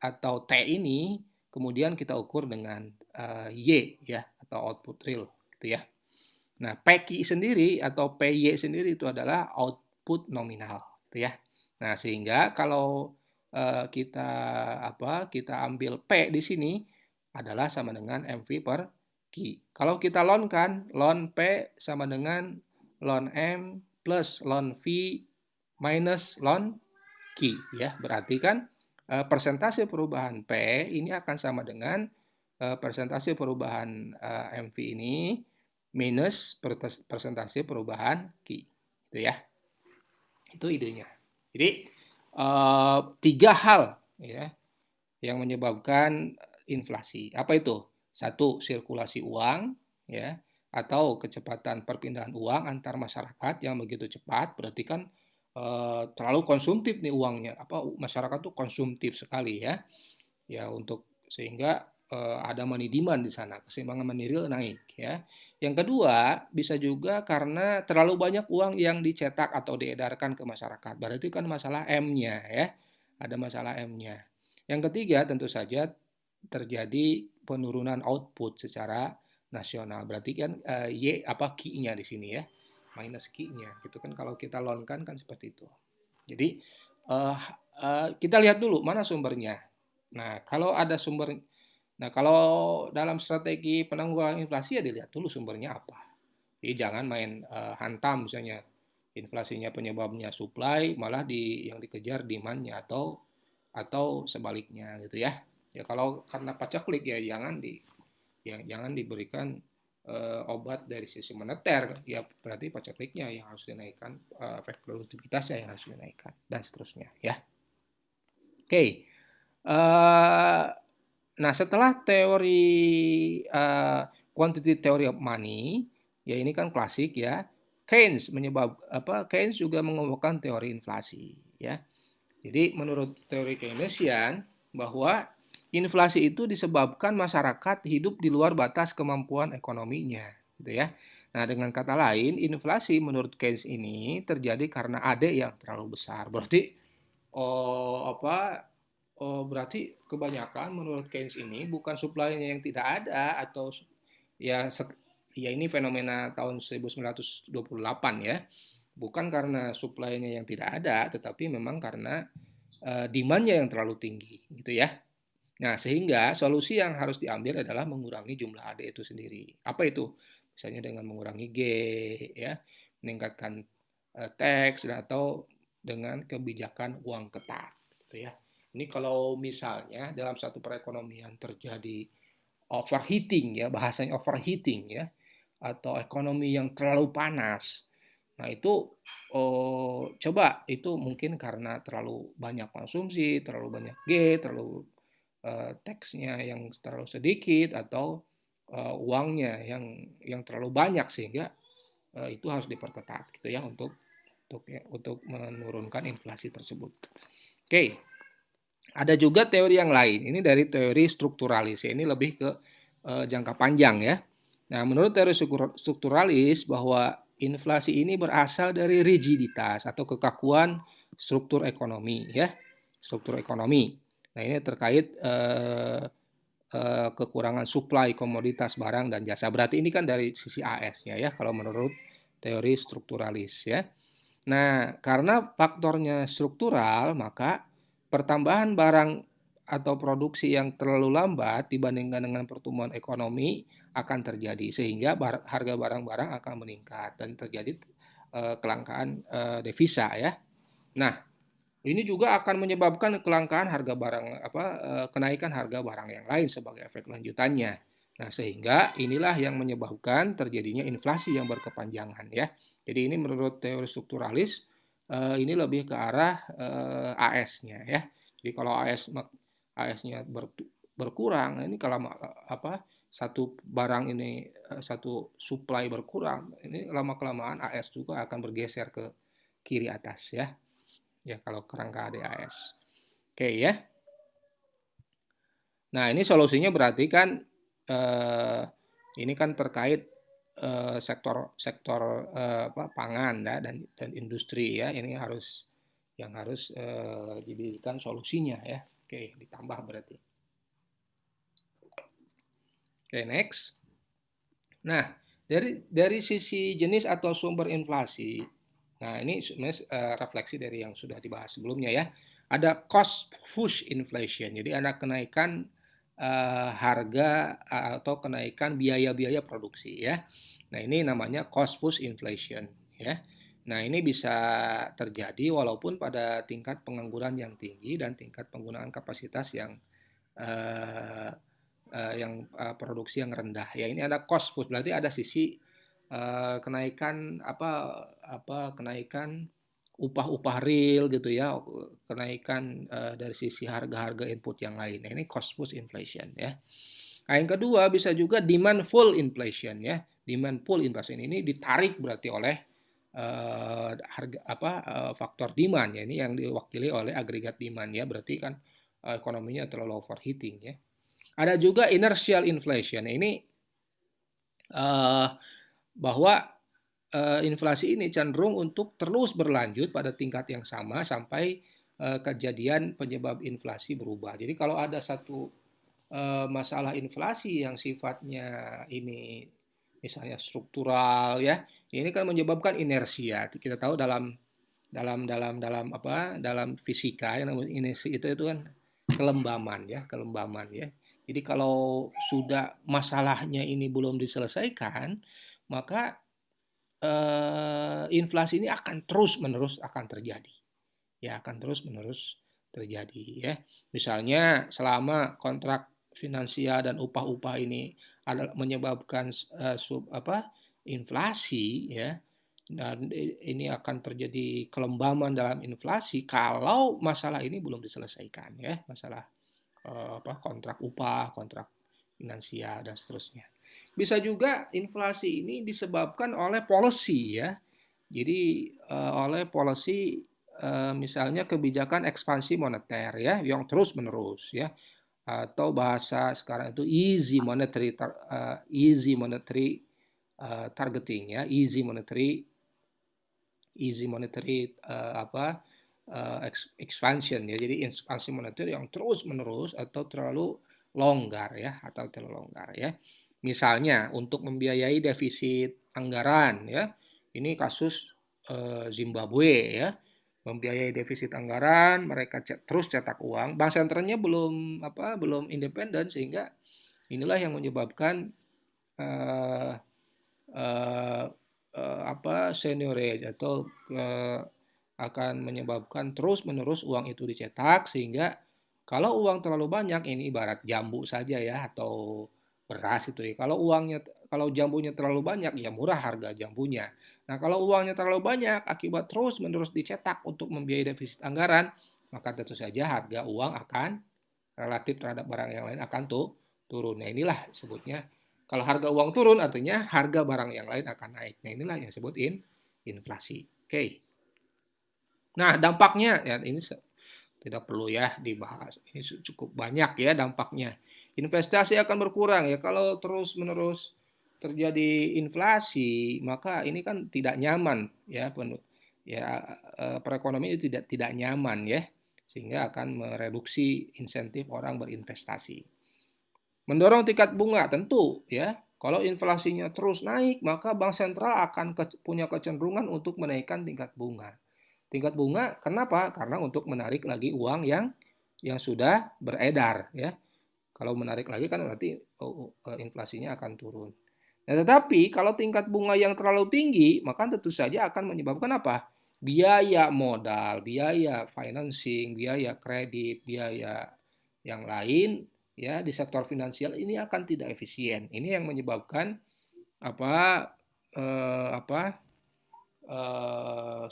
A: atau T ini kemudian kita ukur dengan Y ya, atau output real gitu ya. Nah, PQ sendiri atau PY sendiri itu adalah output nominal gitu ya. Nah, sehingga kalau kita ambil P di sini adalah sama dengan MV per Q. Kalau kita lonkan, lon P sama dengan lon M plus lon V minus lon Q ya. Berarti kan persentase perubahan P ini akan sama dengan persentase perubahan MV ini minus persentase perubahan Q. Itu ya. Itu idenya. Jadi 3 hal ya yang menyebabkan inflasi. Apa itu? 1, sirkulasi uang ya, atau kecepatan perpindahan uang antar masyarakat yang begitu cepat, berarti kan terlalu konsumtif nih uangnya. Masyarakat tuh konsumtif sekali ya. Ya untuk sehingga ada money demand di sana, keseimbangan money real naik ya. Yang kedua, bisa juga karena terlalu banyak uang yang dicetak atau diedarkan ke masyarakat. Berarti kan masalah M-nya ya. Ada masalah M-nya. Yang ketiga, tentu saja terjadi penurunan output secara nasional. Berarti kan Q-nya di sini ya. Minus Q-nya. Gitu kan kalau kita lonkan kan seperti itu. Jadi kita lihat dulu mana sumbernya. Nah, kalau dalam strategi penanggulangan inflasi ya dilihat dulu sumbernya apa. Jadi jangan main hantam misalnya inflasinya penyebabnya supply, malah yang dikejar demand-nya atau sebaliknya gitu ya. Ya kalau karena paceklik ya jangan diberikan obat dari sisi moneter, ya berarti pacekliknya yang harus dinaikkan, efek produktivitasnya yang harus dinaikkan dan seterusnya ya. Oke. Nah, setelah teori quantity theory of money, ya ini kan klasik ya. Keynes juga mengemukakan teori inflasi ya. Jadi menurut teori Keynesian bahwa inflasi itu disebabkan masyarakat hidup di luar batas kemampuan ekonominya, gitu ya. Nah, dengan kata lain, inflasi menurut Keynes ini terjadi karena AD yang terlalu besar. Berarti berarti kebanyakan menurut Keynes ini bukan supply-nya yang tidak ada atau ya ini fenomena tahun 1928 ya. Bukan karena supply-nya yang tidak ada, tetapi memang karena demand-nya yang terlalu tinggi gitu ya. Nah, sehingga solusi yang harus diambil adalah mengurangi jumlah AD itu sendiri. Apa itu? Misalnya dengan mengurangi G ya, meningkatkan tax atau dengan kebijakan uang ketat gitu ya. Ini kalau misalnya dalam satu perekonomian terjadi overheating ya, bahasanya overheating ya, atau ekonomi yang terlalu panas. Nah itu coba itu mungkin karena terlalu banyak konsumsi, terlalu banyak G, terlalu tax-nya yang terlalu sedikit atau uangnya yang terlalu banyak sehingga itu harus diperketat gitu ya untuk menurunkan inflasi tersebut. Oke. Ada juga teori yang lain. Ini dari teori strukturalis. Ini lebih ke jangka panjang ya. Nah, menurut teori strukturalis bahwa inflasi ini berasal dari rigiditas atau kekakuan struktur ekonomi ya. Struktur ekonomi. Nah, ini terkait kekurangan suplai komoditas barang dan jasa. Berarti ini kan dari sisi AS-nya ya kalau menurut teori strukturalis ya. Nah, karena faktornya struktural, maka pertambahan barang atau produksi yang terlalu lambat dibandingkan dengan pertumbuhan ekonomi akan terjadi sehingga harga barang-barang akan meningkat dan terjadi kelangkaan devisa ya. Nah, ini juga akan menyebabkan kelangkaan harga barang kenaikan harga barang yang lain sebagai efek lanjutannya. Nah, sehingga inilah yang menyebabkan terjadinya inflasi yang berkepanjangan ya. Jadi ini menurut teori strukturalis ini lebih ke arah AS-nya ya. Jadi kalau AS-nya berkurang, ini kalau satu barang ini satu supply berkurang, ini lama-kelamaan AS juga akan bergeser ke kiri atas ya. Ya kalau kerangka DAS. Oke ya. Nah, ini solusinya berarti kan ini kan terkait sektor pangan ya, dan industri ya. Ini harus diberikan solusinya ya. Oke, ditambah berarti. Oke, next. Nah, dari sisi jenis atau sumber inflasi, nah ini refleksi dari yang sudah dibahas sebelumnya ya. Ada cost push inflation, jadi ada kenaikan harga atau kenaikan biaya-biaya produksi ya. Nah ini namanya cost push inflation ya. Nah ini bisa terjadi walaupun pada tingkat pengangguran yang tinggi dan tingkat penggunaan kapasitas yang produksi yang rendah ya. Ini ada cost push, berarti ada sisi kenaikan kenaikan upah-upah real gitu ya, kenaikan dari sisi harga-harga input yang lain. Nah, ini cost push inflation ya. Nah, yang kedua bisa juga demand pull inflation ya. Demand pull inflation ini ditarik berarti oleh faktor demand ya. Ini yang diwakili oleh agregat demand ya. Berarti kan ekonominya terlalu overheating ya. Ada juga inertial inflation. Ini bahwa inflasi ini cenderung untuk terus berlanjut pada tingkat yang sama sampai kejadian penyebab inflasi berubah. Jadi kalau ada satu masalah inflasi yang sifatnya ini misalnya struktural ya, ini kan menyebabkan inersia. Kita tahu dalam fisika yang namanya inersia itu kan kelembaman ya. Jadi kalau sudah masalahnya ini belum diselesaikan, maka inflasi ini akan terus-menerus akan terjadi. Ya, akan terus-menerus terjadi ya. Misalnya selama kontrak finansial dan upah-upah ini menyebabkan inflasi ya. Dan ini akan terjadi kelembaman dalam inflasi kalau masalah ini belum diselesaikan ya, masalah kontrak upah, kontrak finansial dan seterusnya. Bisa juga inflasi ini disebabkan oleh policy ya. Jadi oleh policy misalnya kebijakan ekspansi moneter ya yang terus-menerus ya, atau bahasa sekarang itu easy monetary targeting ya, easy monetary expansion ya. Jadi ekspansi moneter yang terus-menerus atau terlalu longgar ya, Misalnya untuk membiayai defisit anggaran ya. Ini kasus Zimbabwe ya. Membiayai defisit anggaran, mereka terus cetak uang. Bank sentralnya belum independen, sehingga inilah yang menyebabkan seigniorage atau akan menyebabkan terus-menerus uang itu dicetak, sehingga kalau uang terlalu banyak, ini ibarat jambu saja ya, atau beras itu ya. Kalau jambunya terlalu banyak, ya murah harga jambunya. Nah, kalau uangnya terlalu banyak akibat terus-menerus dicetak untuk membiayai defisit anggaran, maka tentu saja harga uang akan relatif terhadap barang yang lain akan turun. Nah, inilah sebutnya. Kalau harga uang turun, artinya harga barang yang lain akan naik. Nah, inilah yang disebut inflasi. Oke. Nah, dampaknya ya ini tidak perlu ya dibahas. Ini cukup banyak ya dampaknya. Investasi akan berkurang ya kalau terus-menerus terjadi inflasi, maka ini kan tidak nyaman ya, perekonomian itu tidak nyaman ya, sehingga akan mereduksi insentif orang berinvestasi. Mendorong tingkat bunga tentu ya. Kalau inflasinya terus naik, maka bank sentral akan punya kecenderungan untuk menaikkan tingkat bunga. Tingkat bunga kenapa? Karena untuk menarik lagi uang yang sudah beredar ya. Kalau menarik lagi kan berarti inflasinya akan turun. Nah, tetapi kalau tingkat bunga yang terlalu tinggi, maka tentu saja akan menyebabkan apa? Biaya modal, biaya financing, biaya kredit, biaya yang lain ya di sektor finansial ini akan tidak efisien. Ini yang menyebabkan apa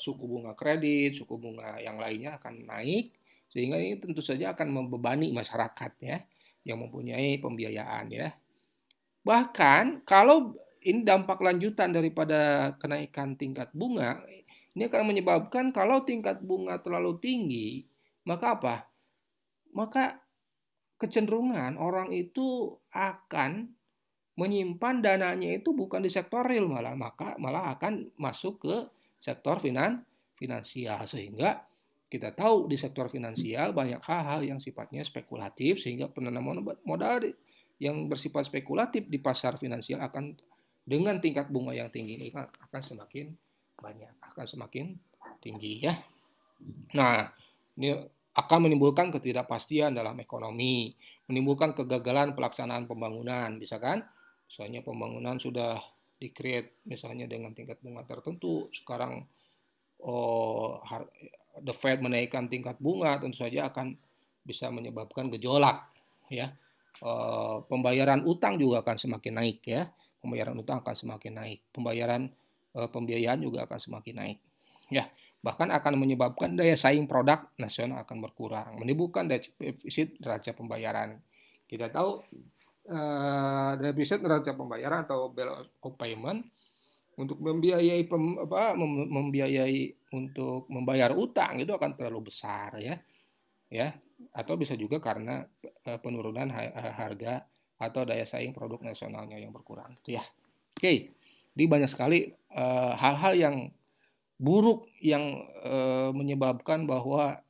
A: suku bunga kredit, suku bunga yang lainnya akan naik sehingga ini tentu saja akan membebani masyarakat ya yang mempunyai pembiayaan ya. Bahkan kalau ini dampak lanjutan daripada kenaikan tingkat bunga, ini akan menyebabkan kalau tingkat bunga terlalu tinggi, maka apa? Maka kecenderungan orang itu akan menyimpan dananya itu bukan di sektor real malah akan masuk ke sektor finansial sehingga kita tahu di sektor finansial banyak hal-hal yang sifatnya spekulatif sehingga penanaman modal yang bersifat spekulatif di pasar finansial akan dengan tingkat bunga yang tinggi ini akan semakin banyak, akan semakin tinggi ya. Nah, ini akan menimbulkan ketidakpastian dalam ekonomi, menimbulkan kegagalan pelaksanaan pembangunan, misalnya pembangunan sudah di-create misalnya dengan tingkat bunga tertentu, sekarang the Fed menaikkan tingkat bunga tentu saja akan bisa menyebabkan gejolak ya. Pembayaran utang juga akan semakin naik ya. Pembayaran utang akan semakin naik. Pembiayaan juga akan semakin naik. Ya, bahkan akan menyebabkan daya saing produk nasional akan berkurang, menimbulkan defisit neraca pembayaran. Kita tahu defisit neraca pembayaran atau bill of payment untuk membiayai untuk membayar utang itu akan terlalu besar ya atau bisa juga karena penurunan harga atau daya saing produk nasionalnya yang berkurang gitu ya. Oke, jadi banyak sekali hal-hal yang buruk yang menyebabkan bahwa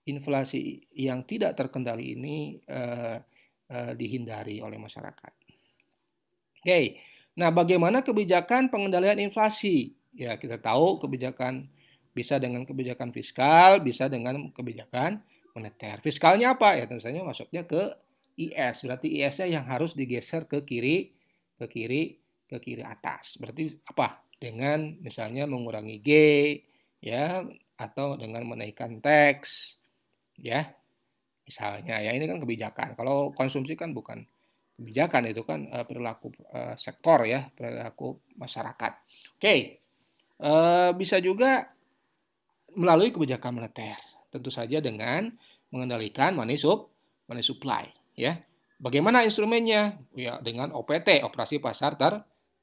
A: inflasi yang tidak terkendali ini dihindari oleh masyarakat. Oke, nah bagaimana kebijakan pengendalian inflasi? Ya kita tahu kebijakan bisa dengan kebijakan fiskal, bisa dengan kebijakan moneter. Fiskalnya apa? Ya tentu saja masuknya ke IS. Berarti IS-nya yang harus digeser ke kiri atas. Berarti apa? Dengan misalnya mengurangi G ya atau dengan menaikkan tax ya. Misalnya ya ini kan kebijakan. Kalau konsumsi kan bukan kebijakan, itu kan perilaku sektor ya, perilaku masyarakat. Oke. Bisa juga melalui kebijakan moneter. Tentu saja dengan mengendalikan money supply ya. Bagaimana instrumennya? Ya dengan OPT, operasi pasar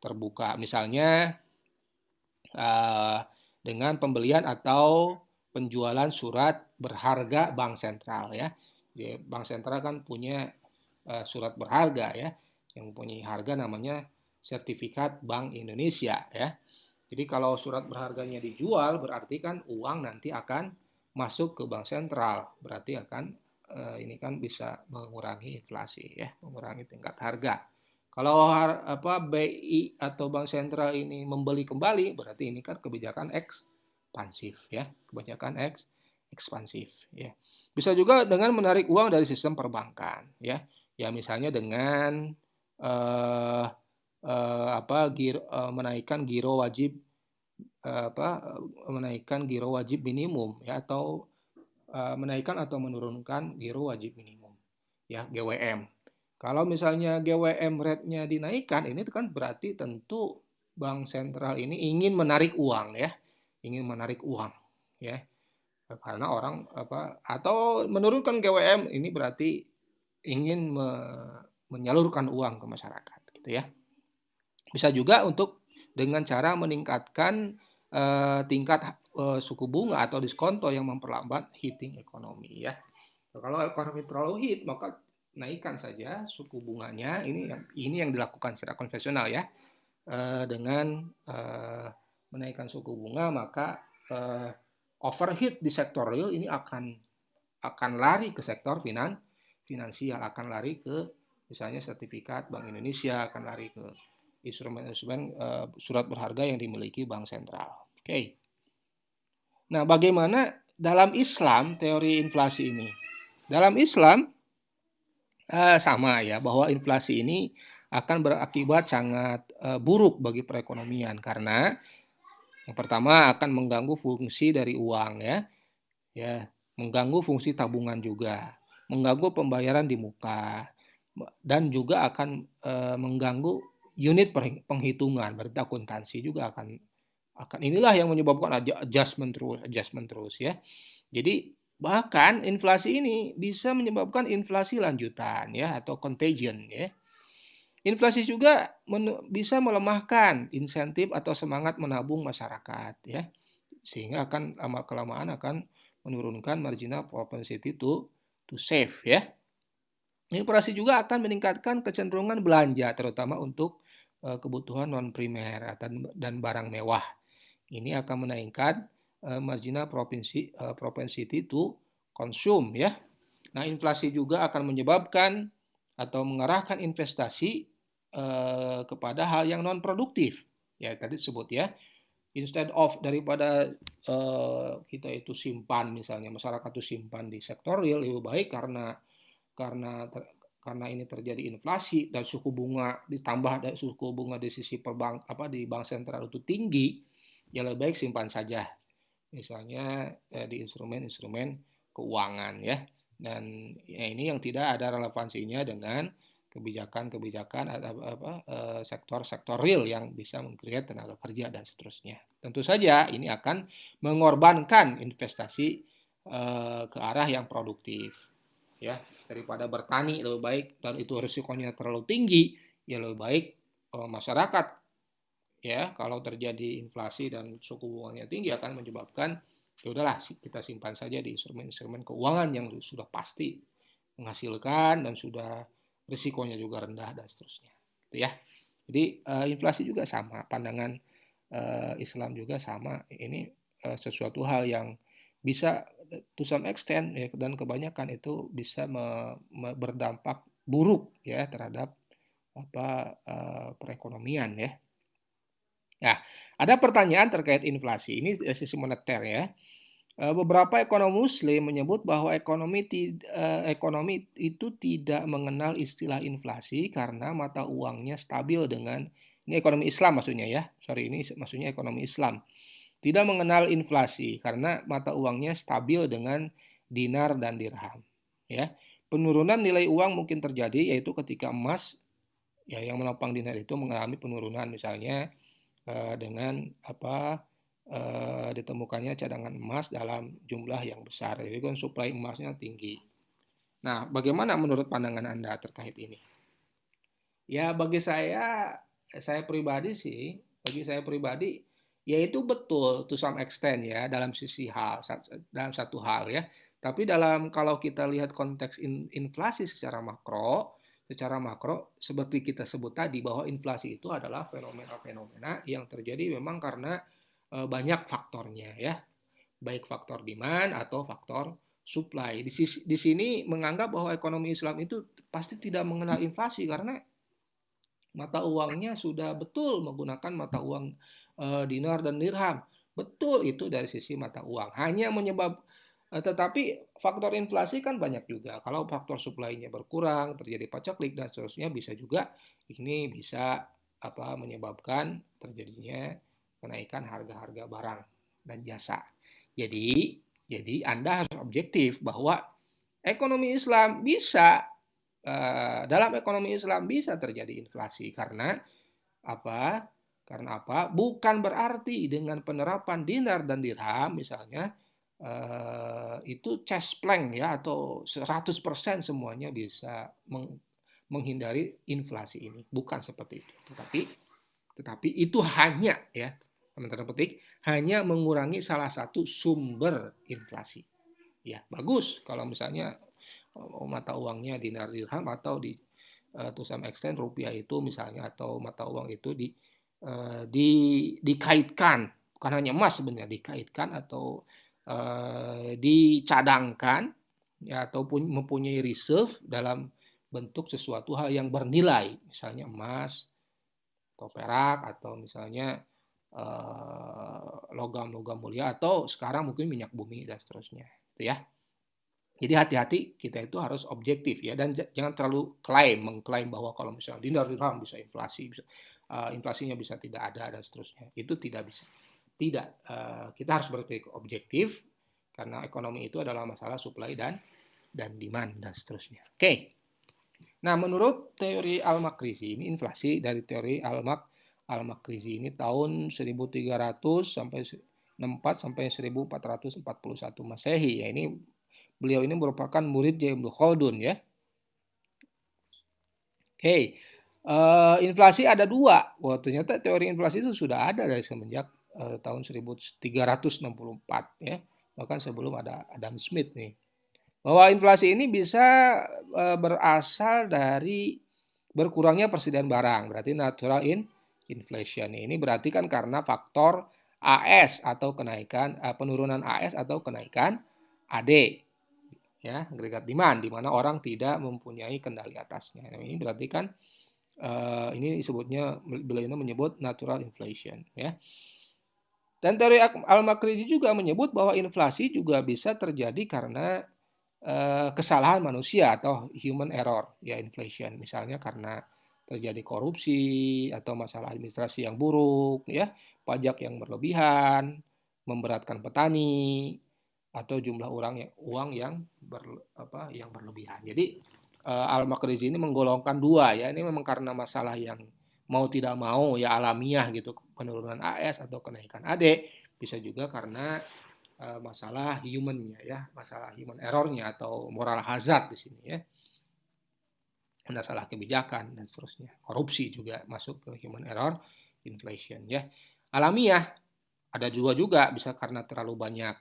A: terbuka. Misalnya dengan pembelian atau penjualan surat berharga bank sentral ya. Bank sentral kan punya surat berharga ya, yang mempunyai harga namanya sertifikat Bank Indonesia ya. Jadi kalau surat berharganya dijual berarti kan uang nanti akan masuk ke bank sentral, berarti akan ini kan bisa mengurangi inflasi ya, mengurangi tingkat harga. Kalau BI atau bank sentral ini membeli kembali, berarti ini kan kebijakan ekspansif ya, kebijakan ekspansif ya. Bisa juga dengan menarik uang dari sistem perbankan ya. Ya misalnya dengan menaikkan giro wajib minimum ya atau menaikkan atau menurunkan giro wajib minimum ya GWM. Kalau misalnya GWM rate-nya dinaikkan, ini kan berarti tentu bank sentral ini ingin menarik uang ya, ya. Karena orang atau menurunkan GWM ini berarti ingin menyalurkan uang ke masyarakat gitu ya. Bisa juga untuk dengan cara meningkatkan tingkat suku bunga atau diskonto yang memperlambat heating ekonomi ya. Kalau ekonomi terlalu heat maka naikkan saja suku bunganya. Ini yang dilakukan secara konvensional ya. Dengan menaikkan suku bunga maka overheat di sektor real ini akan lari ke sektor finansial, akan lari ke misalnya sertifikat Bank Indonesia, akan lari ke instrumen-instrumen surat berharga yang dimiliki bank sentral. Oke. Nah, bagaimana dalam Islam teori inflasi ini? Dalam Islam sama ya, bahwa inflasi ini akan berakibat sangat buruk bagi perekonomian karena yang pertama akan mengganggu fungsi dari uang ya, mengganggu fungsi tabungan juga, mengganggu pembayaran di muka, dan juga akan mengganggu unit penghitungan, berarti akuntansi juga akan inilah yang menyebabkan adjustment terus ya. Jadi bahkan inflasi ini bisa menyebabkan inflasi lanjutan ya atau contagion ya. Inflasi juga bisa melemahkan insentif atau semangat menabung masyarakat ya. Sehingga akan lama-kelamaan akan menurunkan marginal propensity to save ya. Inflasi juga akan meningkatkan kecenderungan belanja terutama untuk kebutuhan non primer dan barang mewah. Ini akan menaikkan marginal propensity to consume ya. Nah, inflasi juga akan menyebabkan atau mengarahkan investasi kepada hal yang non produktif. Ya, tadi disebut ya. Instead of daripada kita itu simpan misalnya masyarakat itu simpan di sektor real lebih baik karena ini terjadi inflasi dan suku bunga ditambah dari suku bunga di sisi di bank sentral itu tinggi, ya lebih baik simpan saja misalnya di instrumen-instrumen keuangan ya. Dan ya, ini yang tidak ada relevansinya dengan kebijakan-kebijakan sektor-sektor real yang bisa meng-create tenaga kerja dan seterusnya. Tentu saja ini akan mengorbankan investasi ke arah yang produktif ya, daripada bertani lebih baik dan itu risikonya terlalu tinggi, ya lebih baik masyarakat ya kalau terjadi inflasi dan suku bunganya tinggi akan menyebabkan ya udahlah kita simpan saja di instrumen-instrumen keuangan yang sudah pasti menghasilkan dan sudah risikonya juga rendah dan seterusnya gitu ya. Jadi inflasi juga sama, pandangan Islam juga sama, ini sesuatu hal yang bisa to some extent ya, dan kebanyakan itu bisa berdampak buruk ya terhadap perekonomian ya. Nah, ada pertanyaan terkait inflasi. Ini dari sisi moneter ya. Beberapa ekonom Muslim menyebut bahwa ekonomi itu tidak mengenal istilah inflasi karena mata uangnya stabil dengan ini ekonomi Islam maksudnya ya. Sorry, ini maksudnya ekonomi Islam. Tidak mengenal inflasi karena mata uangnya stabil dengan dinar dan dirham. Ya, penurunan nilai uang mungkin terjadi yaitu ketika emas ya yang menopang dinar itu mengalami penurunan misalnya dengan ditemukannya cadangan emas dalam jumlah yang besar. Jadi kan suplai emasnya tinggi. Nah, bagaimana menurut pandangan Anda terkait ini? Ya, bagi saya pribadi sih, ya itu betul to some extent ya dalam dalam satu hal ya. Tapi kalau kita lihat konteks inflasi secara makro seperti kita sebut tadi bahwa inflasi itu adalah fenomena-fenomena yang terjadi memang karena banyak faktornya ya, baik faktor demand atau faktor supply. Di sini menganggap bahwa ekonomi Islam itu pasti tidak mengenal inflasi karena mata uangnya sudah betul menggunakan mata uang dinar dan dirham. Betul itu dari sisi mata uang. Tetapi faktor inflasi kan banyak juga. Kalau faktor supply-nya berkurang, terjadi paceklik dan seterusnya bisa juga ini bisa menyebabkan terjadinya kenaikan harga-harga barang dan jasa. Jadi Anda harus objektif bahwa ekonomi Islam bisa dalam ekonomi Islam bisa terjadi inflasi karena apa? Karena apa? Bukan berarti dengan penerapan dinar dan dirham misalnya itu cashplank ya atau 100% semuanya bisa menghindari inflasi ini. Bukan seperti itu. Tetapi itu hanya ya, teman-teman petik, hanya mengurangi salah satu sumber inflasi. Ya, bagus kalau misalnya mata uangnya dinar dirham atau to some extent rupiah itu misalnya atau mata uang itu dikaitkan, bukan hanya emas sebenarnya, dikaitkan atau dicadangkan ya ataupun mempunyai reserve dalam bentuk sesuatu hal yang bernilai, misalnya emas atau perak atau misalnya logam-logam mulia atau sekarang mungkin minyak bumi dan seterusnya, itu ya. Jadi hati-hati, kita itu harus objektif ya, dan jangan terlalu mengklaim bahwa kalau misalnya dinar dirham bisa inflasi, inflasinya bisa tidak ada dan seterusnya. Itu tidak bisa. Tidak, kita harus berpikir objektif karena ekonomi itu adalah masalah supply dan demand dan seterusnya. Oke. Nah, menurut teori Al-Makrizi ini inflasi dari teori Al-Makrizi ini tahun 1300 sampai 64 sampai 1441 Masehi ya. Beliau ini merupakan murid Ibnu Khaldun ya. Oke. Inflasi ada dua. Wah, ternyata teori inflasi itu sudah ada dari semenjak tahun 1364 ya. Bahkan sebelum ada Adam Smith nih. Bahwa inflasi ini bisa berasal dari berkurangnya persediaan barang. Berarti natural inflation. Ini berarti kan karena faktor AS atau kenaikan penurunan AS atau kenaikan AD. Ya, agregat demand, di mana orang tidak mempunyai kendali atasnya. Nah, ini berarti kan ini disebutnya, beliau ini menyebut natural inflation ya. Dan teori Al-Makrizi juga menyebut bahwa inflasi juga bisa terjadi karena kesalahan manusia atau human error ya, inflation. Misalnya karena terjadi korupsi atau masalah administrasi yang buruk ya, pajak yang berlebihan, memberatkan petani, atau jumlah uang yang berlebihan. Jadi Al-Makrizi ini menggolongkan dua ya. Ini memang karena masalah yang mau tidak mau ya alamiah gitu, penurunan AS atau kenaikan AD. Bisa juga karena masalah human-nya ya, masalah human error-nya atau moral hazard di sini ya. Masalah kebijakan dan seterusnya. Korupsi juga masuk ke human error inflation ya. Alamiah ada juga bisa karena terlalu banyak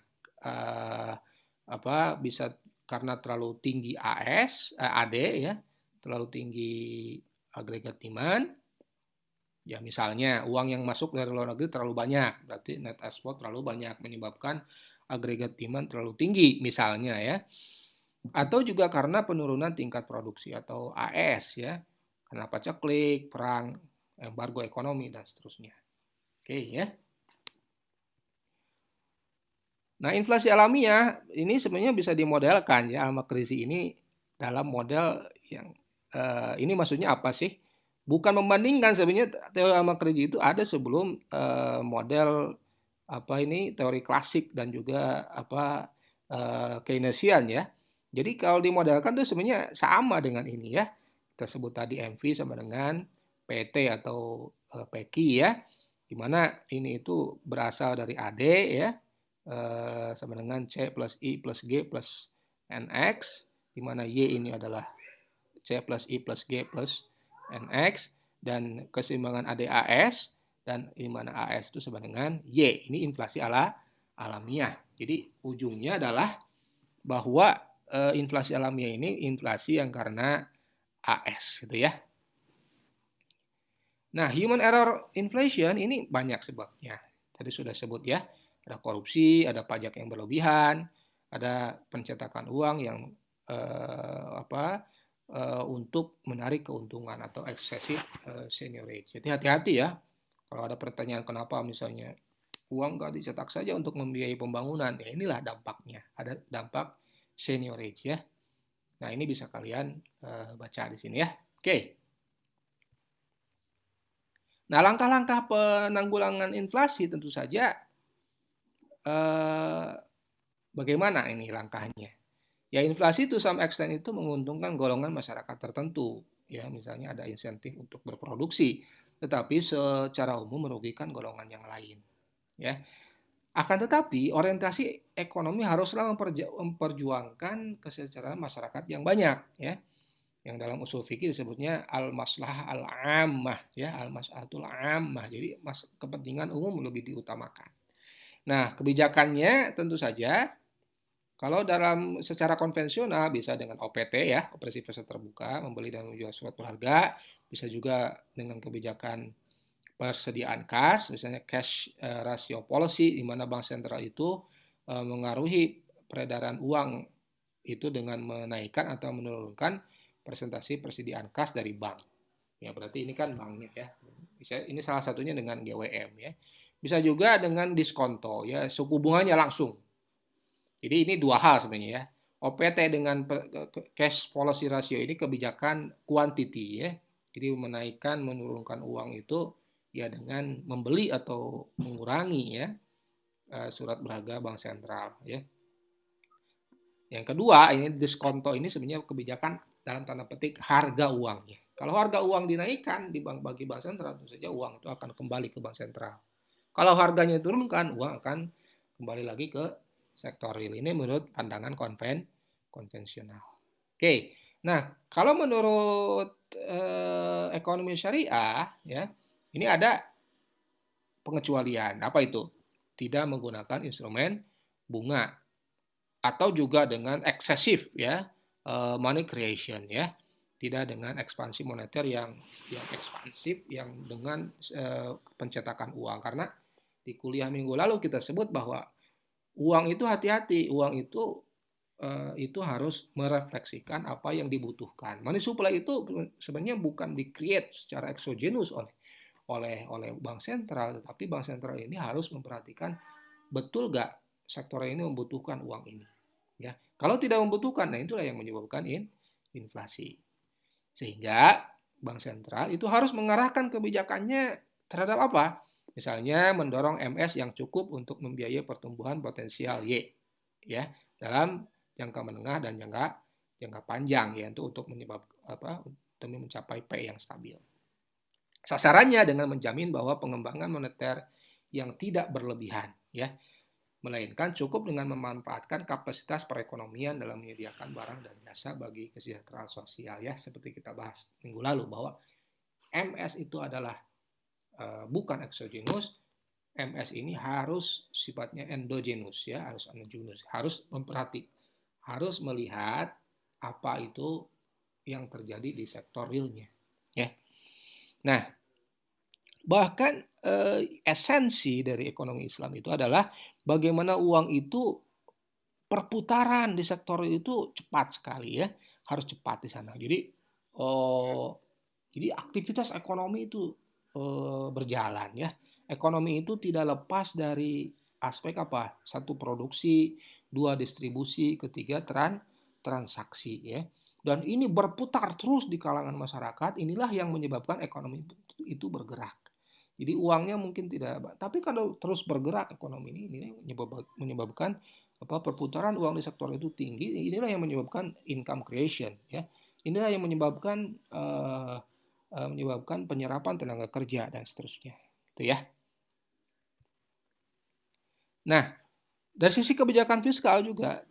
A: bisa karena terlalu tinggi AD ya, terlalu tinggi agregat demand. Ya misalnya uang yang masuk dari luar negeri terlalu banyak, berarti net export terlalu banyak menyebabkan agregat demand terlalu tinggi misalnya ya. Atau juga karena penurunan tingkat produksi atau AS ya, karena paceklik, perang, embargo ekonomi dan seterusnya. Oke ya. Nah, inflasi alamiah ini sebenarnya bisa dimodelkan ya, Al-Makrizi ini dalam model yang ini maksudnya apa sih? Bukan membandingkan, sebenarnya teori Al-Makrizi itu ada sebelum model teori klasik dan juga Keynesian ya. Jadi kalau dimodelkan itu sebenarnya sama dengan ini ya. Kita sebut tadi MV sama dengan PT atau PQ ya. Di mana ini itu berasal dari AD ya. Sama dengan C plus I plus G plus NX, di mana Y ini adalah C plus I plus G plus NX, dan keseimbangan ADAS, dan di mana AS itu sama dengan Y. Ini inflasi alamiah. Jadi ujungnya adalah bahwa inflasi alamiah ini inflasi yang karena AS gitu ya. Nah, human error inflation ini banyak sebabnya. Tadi sudah sebut ya. Ada korupsi, ada pajak yang berlebihan, ada pencetakan uang yang untuk menarik keuntungan atau excessive seniorage. Jadi hati-hati ya. Kalau ada pertanyaan kenapa misalnya uang nggak dicetak saja untuk membiayai pembangunan, ya inilah dampaknya. Ada dampak seniorage ya. Nah ini bisa kalian baca di sini ya. Oke. Nah langkah-langkah penanggulangan inflasi tentu saja bagaimana ini langkahnya? Ya inflasi to some extent itu menguntungkan golongan masyarakat tertentu, ya misalnya ada insentif untuk berproduksi, tetapi secara umum merugikan golongan yang lain, ya. Akan tetapi orientasi ekonomi haruslah memperjuangkan kesejahteraan masyarakat yang banyak, ya. Yang dalam usul fikih disebutnya al-maslahah al-ammah, ya, al-maslahatul ammah. Jadi kepentingan umum lebih diutamakan. Nah, kebijakannya tentu saja kalau secara konvensional bisa dengan OPT ya, operasi pasar terbuka, membeli dan menjual suatu harga, bisa juga dengan kebijakan persediaan kas, misalnya cash ratio policy, di mana bank sentral itu mengaruhi peredaran uang itu dengan menaikkan atau menurunkan presentasi persediaan kas dari bank. Ya berarti ini kan banknya ya. Ini salah satunya dengan GWM ya. Bisa juga dengan diskonto ya, suku bunganya langsung. Jadi ini dua hal sebenarnya ya. OPT dengan cash policy ratio ini kebijakan quantity ya. Jadi menaikkan menurunkan uang itu ya dengan membeli atau mengurangi ya surat berharga bank sentral ya. Yang kedua, ini diskonto ini sebenarnya kebijakan dalam tanda petik harga uangnya. Kalau harga uang dinaikkan bagi bank sentral, tentu saja uang itu akan kembali ke bank sentral. Kalau harganya diturunkan, uang akan kembali lagi ke sektor real. Ini menurut pandangan konvensional. Oke, nah kalau menurut ekonomi syariah, ya ini ada pengecualian. Apa itu? Tidak menggunakan instrumen bunga atau juga dengan eksesif ya money creation ya, tidak dengan ekspansi moneter yang ekspansif yang dengan pencetakan uang. Karena di kuliah minggu lalu kita sebut bahwa uang itu hati-hati, uang itu harus merefleksikan apa yang dibutuhkan. Money supply itu sebenarnya bukan di-create secara exogenous oleh bank sentral, tetapi bank sentral ini harus memperhatikan betul nggak sektor ini membutuhkan uang ini. Ya, kalau tidak membutuhkan, nah itulah yang menyebabkan inflasi. Sehingga bank sentral itu harus mengarahkan kebijakannya terhadap apa? Misalnya mendorong MS yang cukup untuk membiayai pertumbuhan potensial Y, ya, dalam jangka menengah dan jangka panjang ya, untuk demi mencapai P yang stabil. Sasarannya dengan menjamin bahwa pengembangan moneter yang tidak berlebihan, ya, melainkan cukup dengan memanfaatkan kapasitas perekonomian dalam menyediakan barang dan jasa bagi kesejahteraan sosial ya, seperti kita bahas minggu lalu bahwa MS itu adalah bukan exogenous, MS ini harus sifatnya endogenous ya, harus harus melihat apa itu yang terjadi di sektor realnya ya. Nah, bahkan esensi dari ekonomi Islam itu adalah bagaimana uang itu perputaran di sektor itu cepat sekali ya, harus cepat di sana. Jadi aktivitas ekonomi itu berjalan ya. Ekonomi itu tidak lepas dari aspek apa? Satu, produksi, dua, distribusi, ketiga, transaksi ya. Dan ini berputar terus di kalangan masyarakat. Inilah yang menyebabkan ekonomi itu bergerak. Jadi uangnya mungkin tidak, tapi kalau terus bergerak ekonomi ini menyebabkan perputaran uang di sektor itu tinggi. Inilah yang menyebabkan income creation ya. Inilah yang menyebabkan penyerapan tenaga kerja dan seterusnya. Itu ya. Nah, dari sisi kebijakan fiskal juga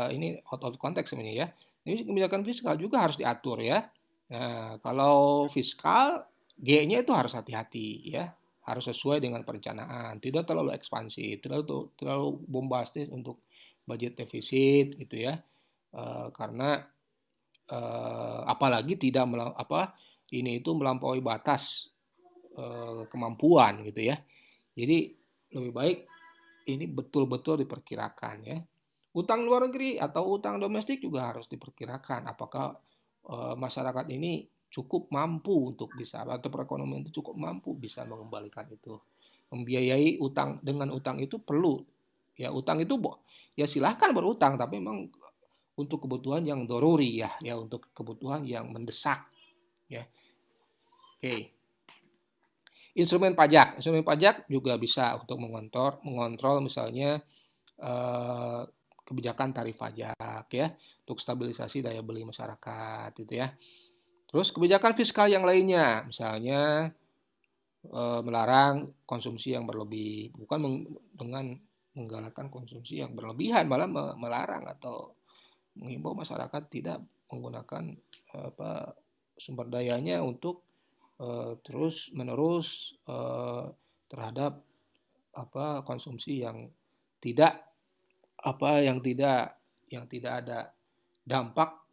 A: ini out of context sebenarnya ya. Ini kebijakan fiskal juga harus diatur ya. Nah, kalau fiskal G-nya itu harus hati-hati ya, harus sesuai dengan perencanaan, tidak terlalu ekspansif, terlalu bombastis untuk budget defisit gitu ya, karena apalagi tidak ini itu melampaui batas kemampuan gitu ya. Jadi lebih baik ini betul-betul diperkirakan ya. Utang luar negeri atau utang domestik juga harus diperkirakan, apakah masyarakat ini cukup mampu untuk bisa, atau perekonomian itu cukup mampu bisa mengembalikan itu. Membiayai utang, dengan utang itu perlu ya, utang itu ya silahkan berutang, tapi memang untuk kebutuhan yang doruri ya, untuk kebutuhan yang mendesak ya. Oke. Instrumen pajak juga bisa untuk mengontrol misalnya kebijakan tarif pajak ya, untuk stabilisasi daya beli masyarakat itu ya. Terus kebijakan fiskal yang lainnya, misalnya melarang konsumsi yang berlebih, bukan dengan menggalakkan konsumsi yang berlebihan, malah melarang atau menghimbau masyarakat tidak menggunakan sumber dayanya untuk terus menerus terhadap konsumsi yang tidak ada dampak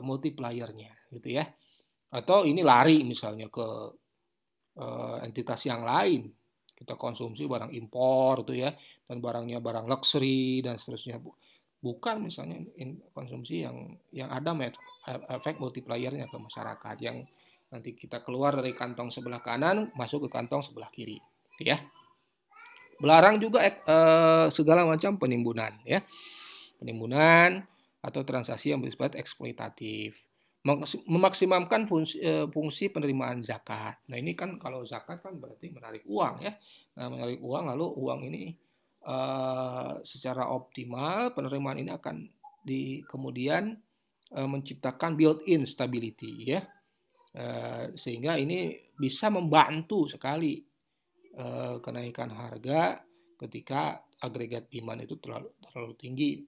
A: multipliernya gitu ya. Atau ini lari misalnya ke entitas yang lain, kita konsumsi barang impor itu ya, dan barangnya barang luxury dan seterusnya, bukan misalnya konsumsi yang ada efek multipliernya ke masyarakat, yang nanti kita keluar dari kantong sebelah kanan masuk ke kantong sebelah kiri gitu ya. Melarang juga segala macam penimbunan, ya. Penimbunan atau transaksi yang bersifat eksploitatif. Memaksimalkan fungsi penerimaan zakat. Nah, ini kan kalau zakat kan berarti menarik uang, ya. Nah, menarik uang, lalu uang ini secara optimal penerimaan ini akan kemudian menciptakan built-in stability, ya. Sehingga ini bisa membantu sekali kenaikan harga ketika agregat demand itu terlalu tinggi,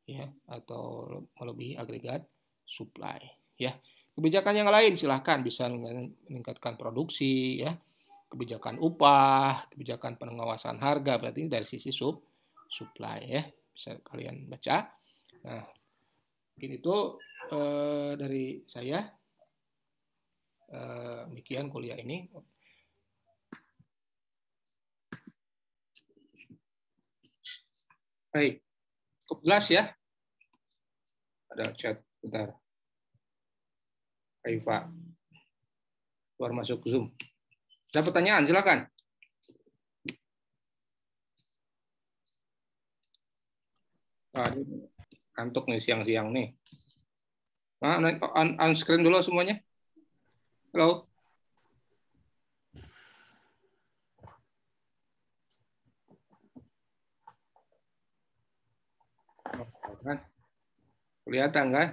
A: ya, atau melebihi agregat supply, ya. Kebijakan yang lain silahkan bisa meningkatkan produksi, ya, kebijakan upah, kebijakan pengawasan harga, berarti ini dari sisi supply, ya, bisa kalian baca. Nah, mungkin itu dari saya. Demikian kuliah ini. Baik, cukup jelas ya. Ada chat, bentar. Pak, keluar masuk Zoom. Ada pertanyaan, silakan. Kantuk nih siang-siang nih. Nah, on-screen dulu semuanya. Halo. Kelihatan kan?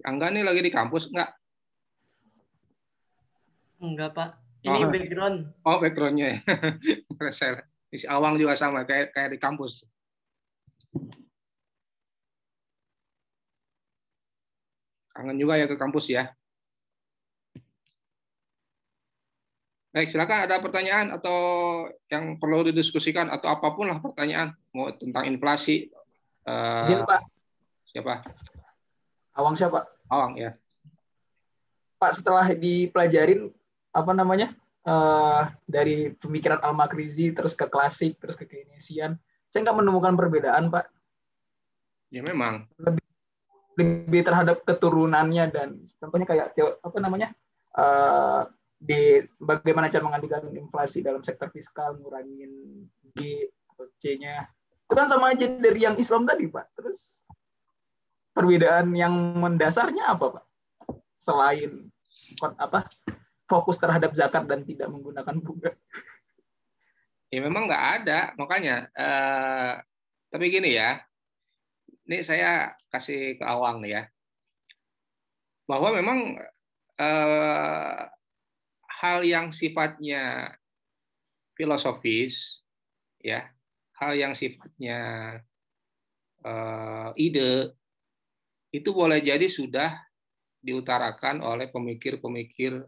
A: Angga nih lagi di kampus enggak?
D: Enggak, Pak. Ini background.
A: Oh, backgroundnya. Si Awang juga sama, kayak di kampus. Kangen juga ya ke kampus ya. Baik, silakan ada pertanyaan atau yang perlu didiskusikan atau apapun lah pertanyaan, mau tentang inflasi.
E: Izin, Pak.
A: Siapa?
E: Awang siapa?
A: Awang ya.
E: Pak, setelah dipelajarin apa namanya dari pemikiran Al-Makrizi terus ke klasik terus ke Keynesian, saya nggak menemukan perbedaan, Pak.
A: Ya memang.
E: Lebih terhadap keturunannya dan contohnya kayak apa namanya di bagaimana cara mengendalikan inflasi dalam sektor fiskal, ngurangin G atau C-nya. Itu kan sama aja dari yang Islam tadi, Pak. Terus perbedaan yang mendasarnya apa, Pak? Selain apa fokus terhadap zakat dan tidak menggunakan bunga.
A: Ya memang nggak ada, makanya. Tapi gini ya, ini saya kasih ke Awang nih ya, bahwa memang hal yang sifatnya filosofis, ya, hal yang sifatnya ide itu boleh jadi sudah diutarakan oleh pemikir-pemikir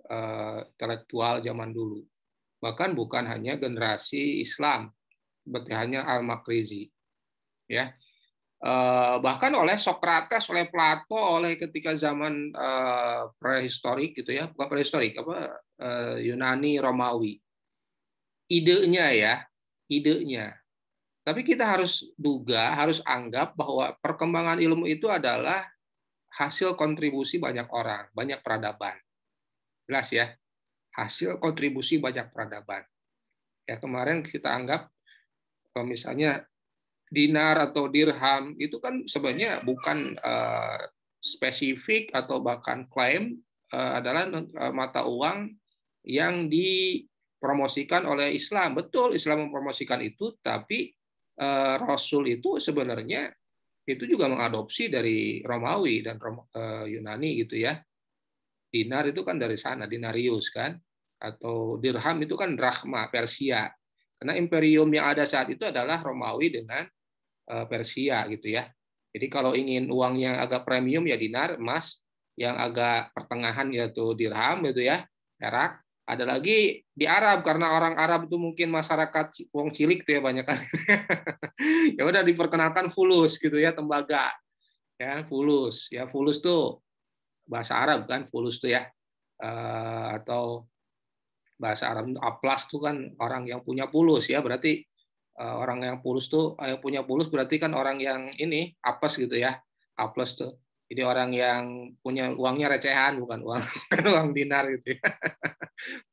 A: intelektual zaman dulu. Bahkan bukan hanya generasi Islam, seperti hanya Al-Makrizi, ya. Bahkan oleh Sokrates, oleh Plato, oleh ketika zaman prehistorik gitu ya, bukan prehistorik, Yunani, Romawi. Idenya ya, idenya. Tapi kita harus duga, harus anggap bahwa perkembangan ilmu itu adalah hasil kontribusi banyak orang, banyak peradaban. Jelas ya, hasil kontribusi banyak peradaban. Ya, kemarin kita anggap misalnya dinar atau dirham itu kan sebenarnya bukan spesifik atau bahkan klaim adalah mata uang yang dipromosikan oleh Islam. Betul, Islam mempromosikan itu, tapi Rasul itu sebenarnya itu juga mengadopsi dari Romawi dan Yunani gitu ya. Dinar itu kan dari sana, dinarius kan, atau dirham itu kan drachma, Persia. Karena imperium yang ada saat itu adalah Romawi dengan Persia gitu ya. Jadi kalau ingin uang yang agak premium ya dinar, emas, yang agak pertengahan yaitu dirham gitu ya, perak. Ada lagi di Arab karena orang Arab itu mungkin masyarakat wong cilik tuh ya banyak kan. Ya udah diperkenalkan fulus gitu ya, tembaga. Ya, fulus. Ya, fulus tuh bahasa Arab kan, fulus tuh ya. Atau bahasa Arab itu aplas tuh kan orang yang punya pulus ya, berarti orang yang pulus tuh yang punya pulus berarti kan orang yang ini apes gitu ya, aplas tuh Jadi orang yang punya uangnya recehan, bukan uang bukan uang dinar gitu ya.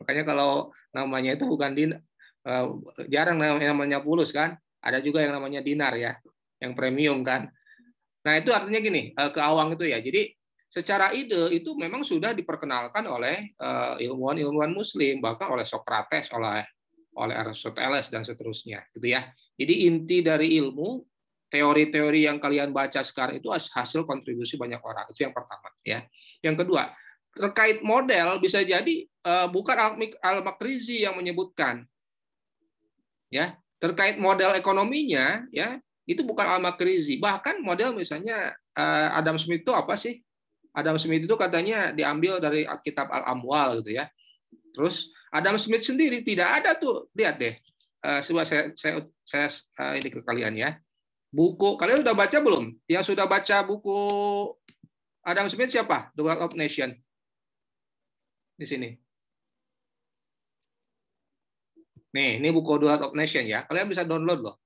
A: Makanya kalau namanya itu bukan dinar, jarang namanya fulus kan. Ada juga yang namanya dinar ya, yang premium kan. Nah itu artinya gini, keawang itu ya. Jadi secara ide itu memang sudah diperkenalkan oleh ilmuwan-ilmuwan Muslim, bahkan oleh Socrates, oleh Aristoteles dan seterusnya, gitu ya. Jadi inti dari ilmu, teori-teori yang kalian baca sekarang itu hasil kontribusi banyak orang. Itu yang pertama, ya. Yang kedua, terkait model bisa jadi bukan Al-Makrizi yang menyebutkan, ya. Terkait model ekonominya, ya, itu bukan Al-Makrizi. Bahkan model misalnya Adam Smith itu apa sih? Adam Smith itu katanya diambil dari kitab Al-Amwal gitu ya. Terus Adam Smith sendiri tidak ada tuh, lihat deh. Coba saya ini ke kalian ya. Buku kalian sudah baca belum? Yang sudah baca buku Adam Smith siapa? The Wealth of Nation. Di sini. Nih, ini buku The Wealth of Nation ya. Kalian bisa download loh.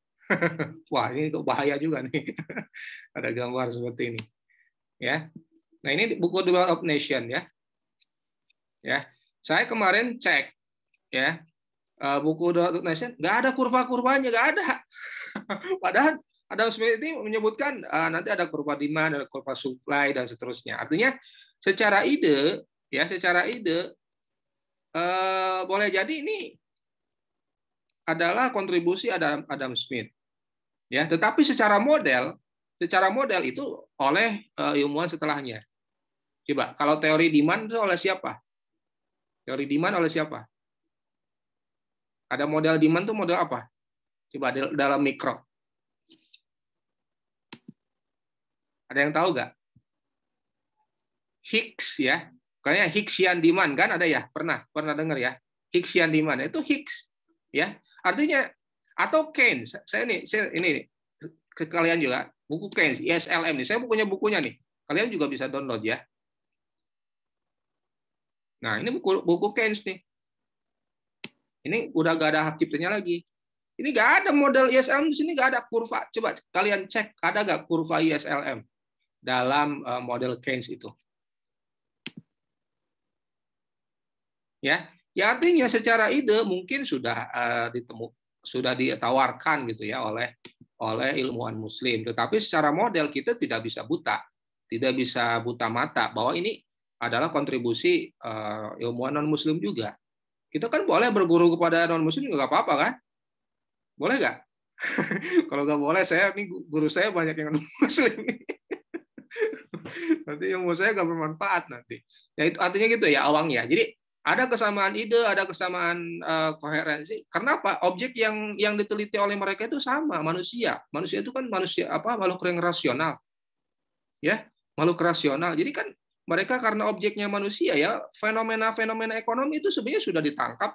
A: Wah, ini bahaya juga nih. Ada gambar seperti ini. Ya. Nah, ini buku The Wealth of Nation ya. Ya. Saya kemarin cek ya. Buku The Wealth of Nation nggak ada kurva-kurvanya, nggak ada. Padahal Adam Smith ini menyebutkan nanti ada kurva demand, ada kurva supply dan seterusnya. Artinya secara ide ya, boleh jadi ini adalah kontribusi Adam Smith. Ya, tetapi secara model itu oleh ilmuwan setelahnya. Coba, kalau teori demand itu oleh siapa? Teori demand oleh siapa? Ada model demand itu model apa? Coba dalam mikro. Ada yang tahu nggak? Higgs ya. Kayaknya Higgsian demand kan ada ya? Pernah dengar ya? Higgsian demand itu Higgs ya. Artinya atau Keynes. Saya ini ke kalian juga buku Keynes, ISLM nih. Saya punya bukunya nih. Kalian juga bisa download ya. Nah, ini buku Keynes nih. Ini udah gak ada hak ciptanya lagi. Ini gak ada model ISLM di sini, gak ada kurva. Coba kalian cek, ada gak kurva ISLM dalam model Keynes itu? Ya, artinya secara ide mungkin sudah ditawarkan gitu ya oleh ilmuwan Muslim. Tetapi secara model kita tidak bisa buta mata bahwa ini adalah kontribusi ilmuwan non Muslim juga. Kita kan boleh berguru kepada non-Muslim juga nggak apa-apa kan? Boleh nggak? Kalau nggak boleh, ini guru saya banyak yang non-Muslim. Nanti ilmu saya nggak bermanfaat nanti. Ya itu artinya gitu ya awangnya. Jadi ada kesamaan ide, ada kesamaan koherensi. Karena apa? Objek yang diteliti oleh mereka itu sama, manusia. Manusia itu kan makhluk yang rasional. Ya, makhluk rasional. Jadi kan mereka karena objeknya manusia ya, fenomena-fenomena ekonomi itu sebenarnya sudah ditangkap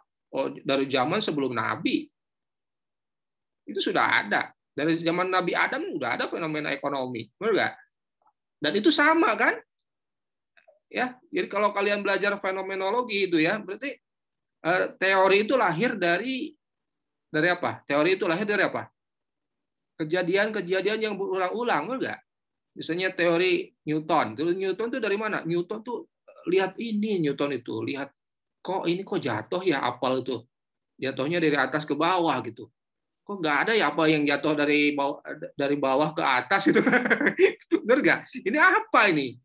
A: dari zaman sebelum Nabi. Itu sudah ada. Dari zaman Nabi Adam sudah ada fenomena ekonomi. Benar nggak? Dan itu sama kan? Ya, jadi kalau kalian belajar fenomenologi itu ya, berarti teori itu lahir dari apa? Teori itu lahir dari apa? Kejadian-kejadian yang berulang-ulang, benar nggak? Misalnya teori Newton. Newton itu dari mana? Newton tuh lihat Newton itu lihat kok jatuh ya apel itu. Jatuhnya dari atas ke bawah gitu. Kok nggak ada ya apa yang jatuh dari bawah ke atas itu. Benar nggak? Ini apa ini?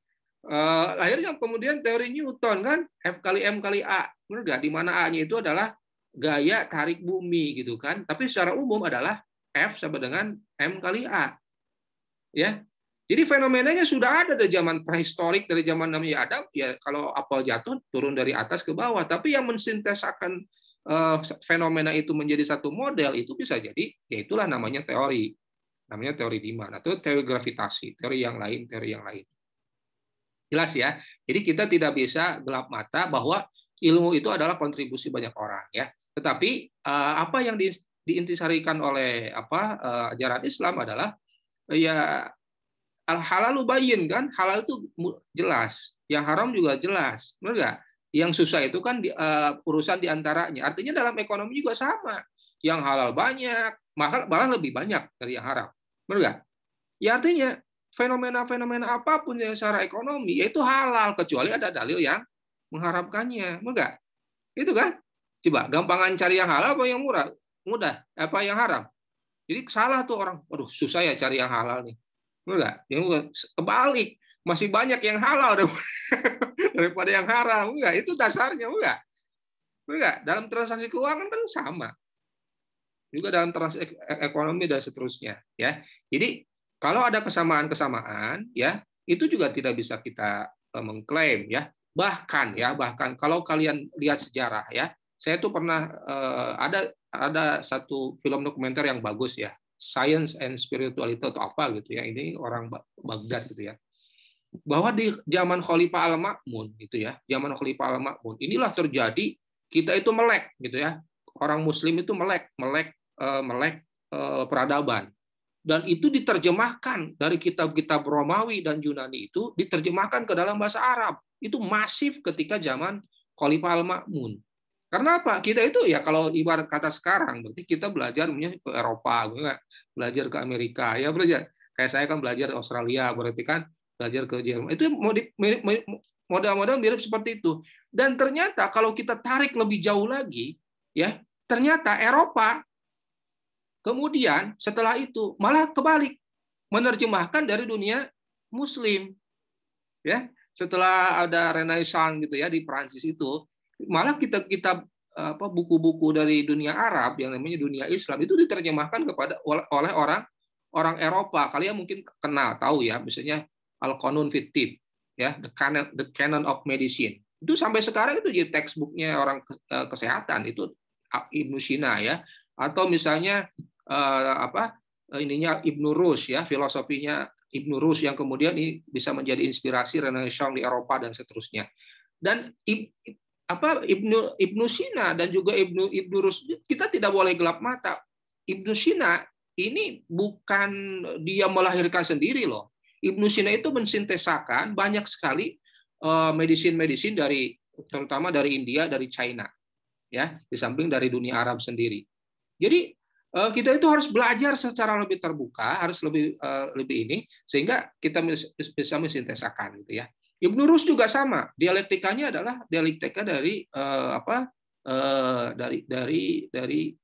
A: Akhirnya kemudian teori Newton kan F kali M kali A. Benar nggak? Di mana A-nya itu adalah gaya tarik bumi gitu kan. Tapi secara umum adalah F sama dengan M kali A. Ya. Jadi fenomenanya sudah ada dari zaman prehistorik, dari zaman Nabi Adam, ya kalau apel jatuh turun dari atas ke bawah. Tapi yang mensintesakan fenomena itu menjadi satu model itu bisa jadi, ya itulah namanya teori demand atau teori gravitasi, teori yang lain. Jelas ya. Jadi kita tidak bisa gelap mata bahwa ilmu itu adalah kontribusi banyak orang ya. Tetapi apa yang diintisarikan oleh ajaran Islam adalah ya al-halalu bayyin kan, halal itu jelas, yang haram juga jelas, benar nggak? Yang susah itu kan urusan diantaranya. Artinya dalam ekonomi juga sama, yang halal banyak, malah lebih banyak dari yang haram, benar nggak? Ya artinya fenomena-fenomena apapun yang secara ekonomi yaitu halal kecuali ada dalil yang mengharamkannya, enggak? Itu kan? Coba gampangan cari yang halal apa yang murah? Mudah, apa yang haram? Jadi salah tuh orang. Waduh, susah ya cari yang halal nih. Enggak? Yang kebalik, masih banyak yang halal daripada yang haram. Enggak, itu dasarnya, enggak. Enggak, dalam transaksi keuangan kan sama. Juga dalam transaksi ekonomi dan seterusnya, ya. Jadi kalau ada kesamaan-kesamaan, ya, itu juga tidak bisa kita mengklaim, ya. Bahkan kalau kalian lihat sejarah, ya, saya tuh pernah ada satu film dokumenter yang bagus, ya, Science and Spirituality atau apa gitu, ya. Ini orang Baghdad gitu, ya. Bahwa di zaman Khalifah Al-Ma'mun, gitu ya, zaman Khalifah Al-Ma'mun, inilah terjadi kita itu melek, gitu ya. Orang Muslim itu melek peradaban. Dan itu diterjemahkan dari kitab-kitab Romawi dan Yunani itu diterjemahkan ke dalam bahasa Arab. Itu masif ketika zaman Khalifah Al-Ma'mun. Karena apa? Kita itu ya kalau ibarat kata sekarang berarti kita belajar ke Eropa, belajar ke Amerika, ya belajar. Kayak saya kan belajar di Australia, berarti kan belajar ke Jerman. Itu model-model mirip seperti itu. Dan ternyata kalau kita tarik lebih jauh lagi, ya, ternyata Eropa kemudian setelah itu malah kebalik, menerjemahkan dari dunia Muslim, ya. Setelah ada Renaissance gitu ya di Prancis itu, malah kitab-kitab buku-buku dari dunia Arab yang namanya dunia Islam itu diterjemahkan oleh orang Eropa. Kalian mungkin kenal, tahu ya, misalnya Al-Qanun fit Tibb, ya, the Canon of Medicine. Itu sampai sekarang itu jadi textbooknya orang kesehatan, itu Ibnu Sina, ya. Atau misalnya Ibnu Rushd, ya, filosofinya Ibnu Rushd yang kemudian ini bisa menjadi inspirasi Renaissance di Eropa dan seterusnya. Dan Ibnu Sina dan juga Ibnu Rushd, kita tidak boleh gelap mata. Ibnu Sina ini bukan dia melahirkan sendiri loh. Ibnu Sina itu mensintesakan banyak sekali medicine terutama dari India, dari China, ya, di samping dari dunia Arab sendiri. Jadi kita itu harus belajar secara lebih terbuka, harus lebih ini sehingga kita bisa mensintesakan, gitu ya. Ibnu Rushd juga sama, dialektikanya adalah dialektika dari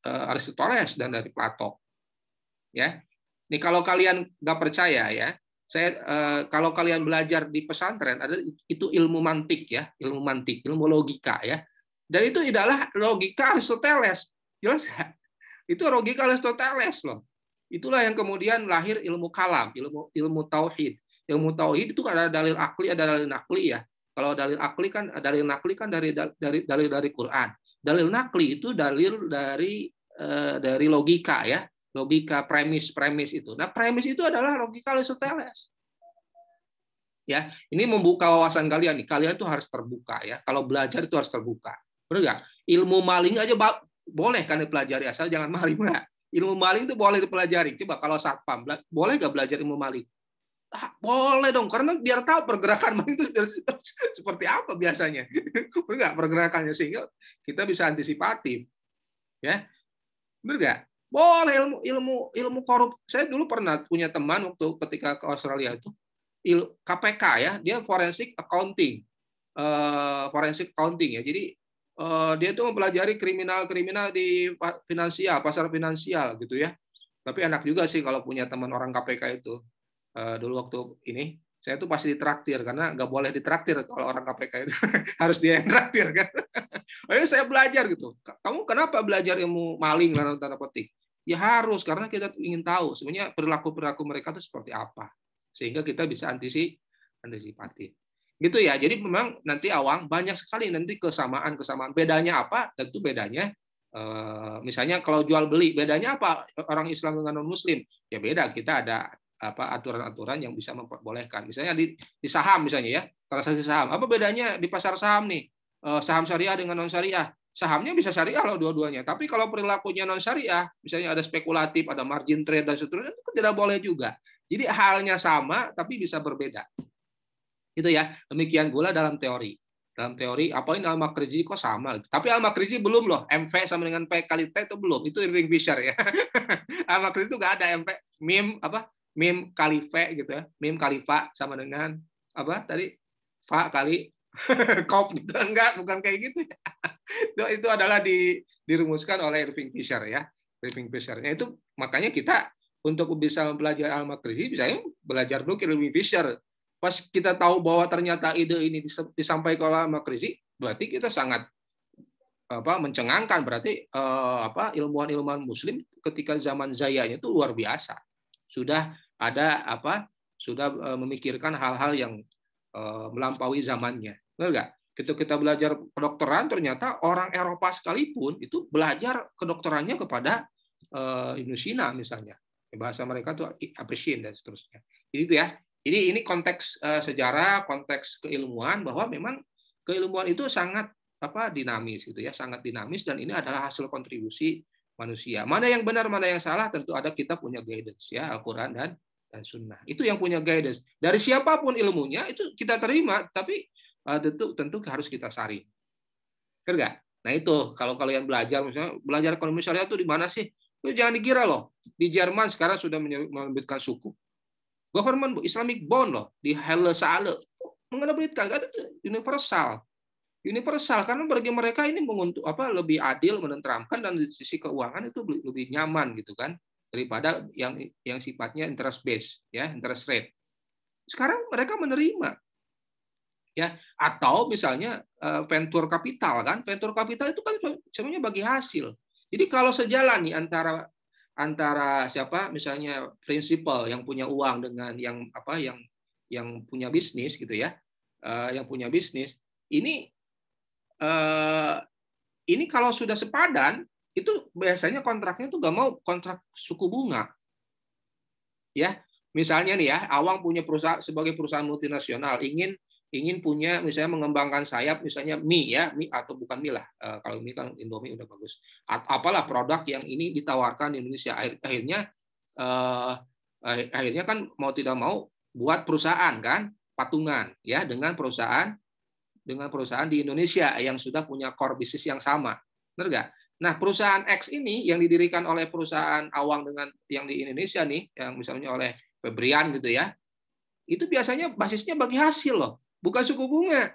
A: Aristoteles dan dari Plato, ya. Ini kalau kalian nggak percaya, ya, kalau kalian belajar di pesantren ada itu ilmu mantik, ya, ilmu logika, ya. Dan itu adalah logika Aristoteles, jelas nggak? Itu logika Aristoteles loh. Itulah yang kemudian lahir ilmu kalam, ilmu tauhid. Ilmu tauhid itu ada dalil akli, ada dalil nakli, ya. Kalau dalil nakli kan dari Quran. Dalil nakli itu dalil dari logika, ya. Logika premis itu. Nah, premis itu adalah logika Aristoteles. Ya, ini membuka wawasan kalian nih. Kalian itu harus terbuka, ya. Kalau belajar itu harus terbuka. Benar nggak? Ilmu maling aja boleh kan dipelajari, asal jangan maling, enggak. Ilmu maling itu boleh dipelajari. Coba kalau satpam, boleh nggak belajar ilmu maling? Boleh dong, karena biar tahu pergerakan maling itu seperti apa biasanya. Benar nggak pergerakannya, sehingga kita bisa antisipatif. Ya, benar nggak? Boleh ilmu korup. Saya dulu pernah punya teman waktu ketika ke Australia itu, KPK, ya, dia forensic accounting, ya. Jadi dia itu mempelajari kriminal di finansial, pasar finansial, gitu ya. Tapi enak juga sih kalau punya teman orang KPK itu. Dulu waktu ini saya tuh pasti ditraktir, karena nggak boleh ditraktir kalau orang KPK itu harus dia yang traktir, kan. Ayo saya belajar gitu. Kamu kenapa belajar ilmu maling, tanda petik? Ya harus, karena kita ingin tahu sebenarnya perilaku mereka itu seperti apa, sehingga kita bisa antisipatif. Gitu ya. Jadi memang nanti Awang banyak sekali nanti kesamaan. Bedanya apa? Tentu bedanya misalnya kalau jual beli, bedanya apa orang Islam dengan non Muslim? Ya beda, kita ada aturan-aturan yang bisa memperbolehkan. Misalnya di saham, misalnya, ya, transaksi saham. Apa bedanya di pasar saham nih? Saham syariah dengan non syariah. Sahamnya bisa syariah loh dua-duanya. Tapi kalau perilakunya non syariah, misalnya ada spekulatif, ada margin trade dan seterusnya, itu tidak boleh juga. Jadi halnya sama tapi bisa berbeda. Itu ya. Demikian pula dalam teori. Dalam teori, apa ini Al-Makriji kok sama? Tapi Al-Makriji belum loh. MV sama dengan P kali T itu belum. Itu Irving Fisher, ya. Al-Makriji itu nggak ada MP, mim, mim kali V gitu ya. Mim kali fa sama dengan apa tadi? Fa kali kop gitu. Enggak, bukan kayak gitu. Itu adalah dirumuskan oleh Irving Fisher ya. Irving Fisher. Itu makanya kita untuk bisa mempelajari Al-Maqrizi bisa belajar dulu ke Irving Fisher. Pas kita tahu bahwa ternyata ide ini disampaikan oleh Al-Maqrizi, berarti kita sangat mencengangkan, berarti ilmuwan-ilmuwan muslim ketika zaman Zayanya itu luar biasa. Sudah ada sudah memikirkan hal-hal yang melampaui zamannya. Benar nggak? Ketika kita belajar kedokteran, ternyata orang Eropa sekalipun itu belajar kedokterannya kepada Ibnu Sina misalnya. Bahasa mereka tuh appreciate dan seterusnya. Jadi itu ya. Jadi ini konteks sejarah, konteks keilmuan, bahwa memang keilmuan itu sangat dinamis gitu ya, sangat dinamis, dan ini adalah hasil kontribusi manusia. Mana yang benar, mana yang salah, tentu ada kita punya guidance ya, Al-Qur'an dan Sunnah. Itu yang punya guidance. Dari siapapun ilmunya itu kita terima, tapi tentu harus kita saring. Benar nggak? Nah itu kalau kalian belajar, misalnya belajar ekonomi syariah itu di mana sih? Itu jangan dikira loh. Di Jerman sekarang sudah menerbitkan suku. Government Islamic bond loh di Halle Saale menerbitkan, universal. Universal karena bagi mereka ini lebih adil, menenteramkan, dan di sisi keuangan itu lebih nyaman gitu kan daripada yang sifatnya interest based ya, interest rate. Sekarang mereka menerima ya, atau misalnya venture capital kan, venture capital itu kan sebenarnya bagi hasil. Jadi kalau sejalan nih antara siapa misalnya prinsipal yang punya uang dengan yang punya bisnis gitu ya, yang punya bisnis ini kalau sudah sepadan, itu biasanya kontraknya tuh nggak mau kontrak suku bunga. Ya, misalnya nih ya, Awang punya perusahaan sebagai perusahaan multinasional, ingin punya misalnya mengembangkan sayap misalnya mie ya, mie atau bukan mie lah. Kalau mie kan Indomie udah bagus. Apalah produk yang ini ditawarkan di Indonesia, akhirnya kan mau tidak mau buat perusahaan kan, patungan ya dengan perusahaan di Indonesia yang sudah punya core bisnis yang sama. Benar nggak? Nah, perusahaan X ini yang didirikan oleh perusahaan Awang dengan yang di Indonesia nih, yang misalnya oleh Febrian gitu ya, itu biasanya basisnya bagi hasil loh, bukan suku bunga.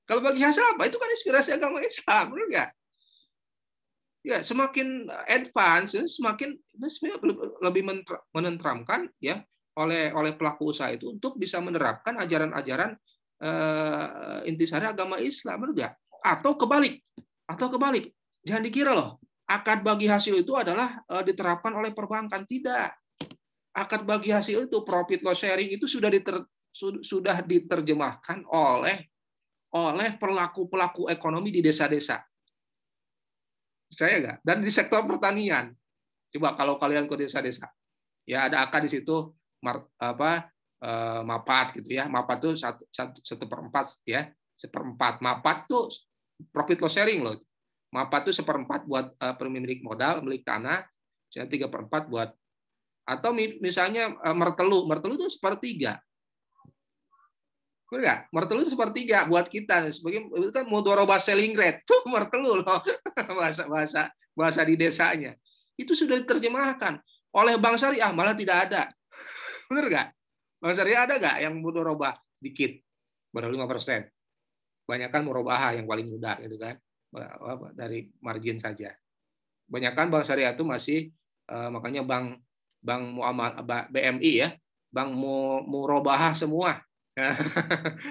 A: Kalau bagi hasil apa? Itu kan inspirasi agama Islam, benar nggak? Ya, semakin advance, semakin lebih menenteramkan ya oleh pelaku usaha itu untuk bisa menerapkan ajaran-ajaran intisari agama Islam, enggak? Atau kebalik, jangan dikira loh akad bagi hasil itu adalah diterapkan oleh perbankan, tidak. Akad bagi hasil itu, profit loss sharing itu sudah diterjemahkan oleh pelaku ekonomi di desa-desa, saya enggak? Dan di sektor pertanian, coba kalau kalian ke desa-desa ya, ada akad di situ mapat gitu ya, mapat tuh 1/4 ya, 1/4 mapat tuh profit loss sharing loh. Mapat tuh 1/4 buat pemilik modal, milik tanah, 3/4 buat, atau misalnya mertelu tuh 1/3. Enggak, mertelu itu 1/3 buat kita sebagai itu kan mudharabah selling rate tuh mertelu loh bahasa di desanya. Itu sudah diterjemahkan oleh Bank Syariah, malah tidak ada. Benar enggak? Bank Syariah ada nggak yang mudharabah dikit, baru 5%. Banyakan murabahah yang paling mudah gitu kan, dari margin saja. Banyakan Bank Syariah itu masih makanya bank BMI ya, bank murabahah semua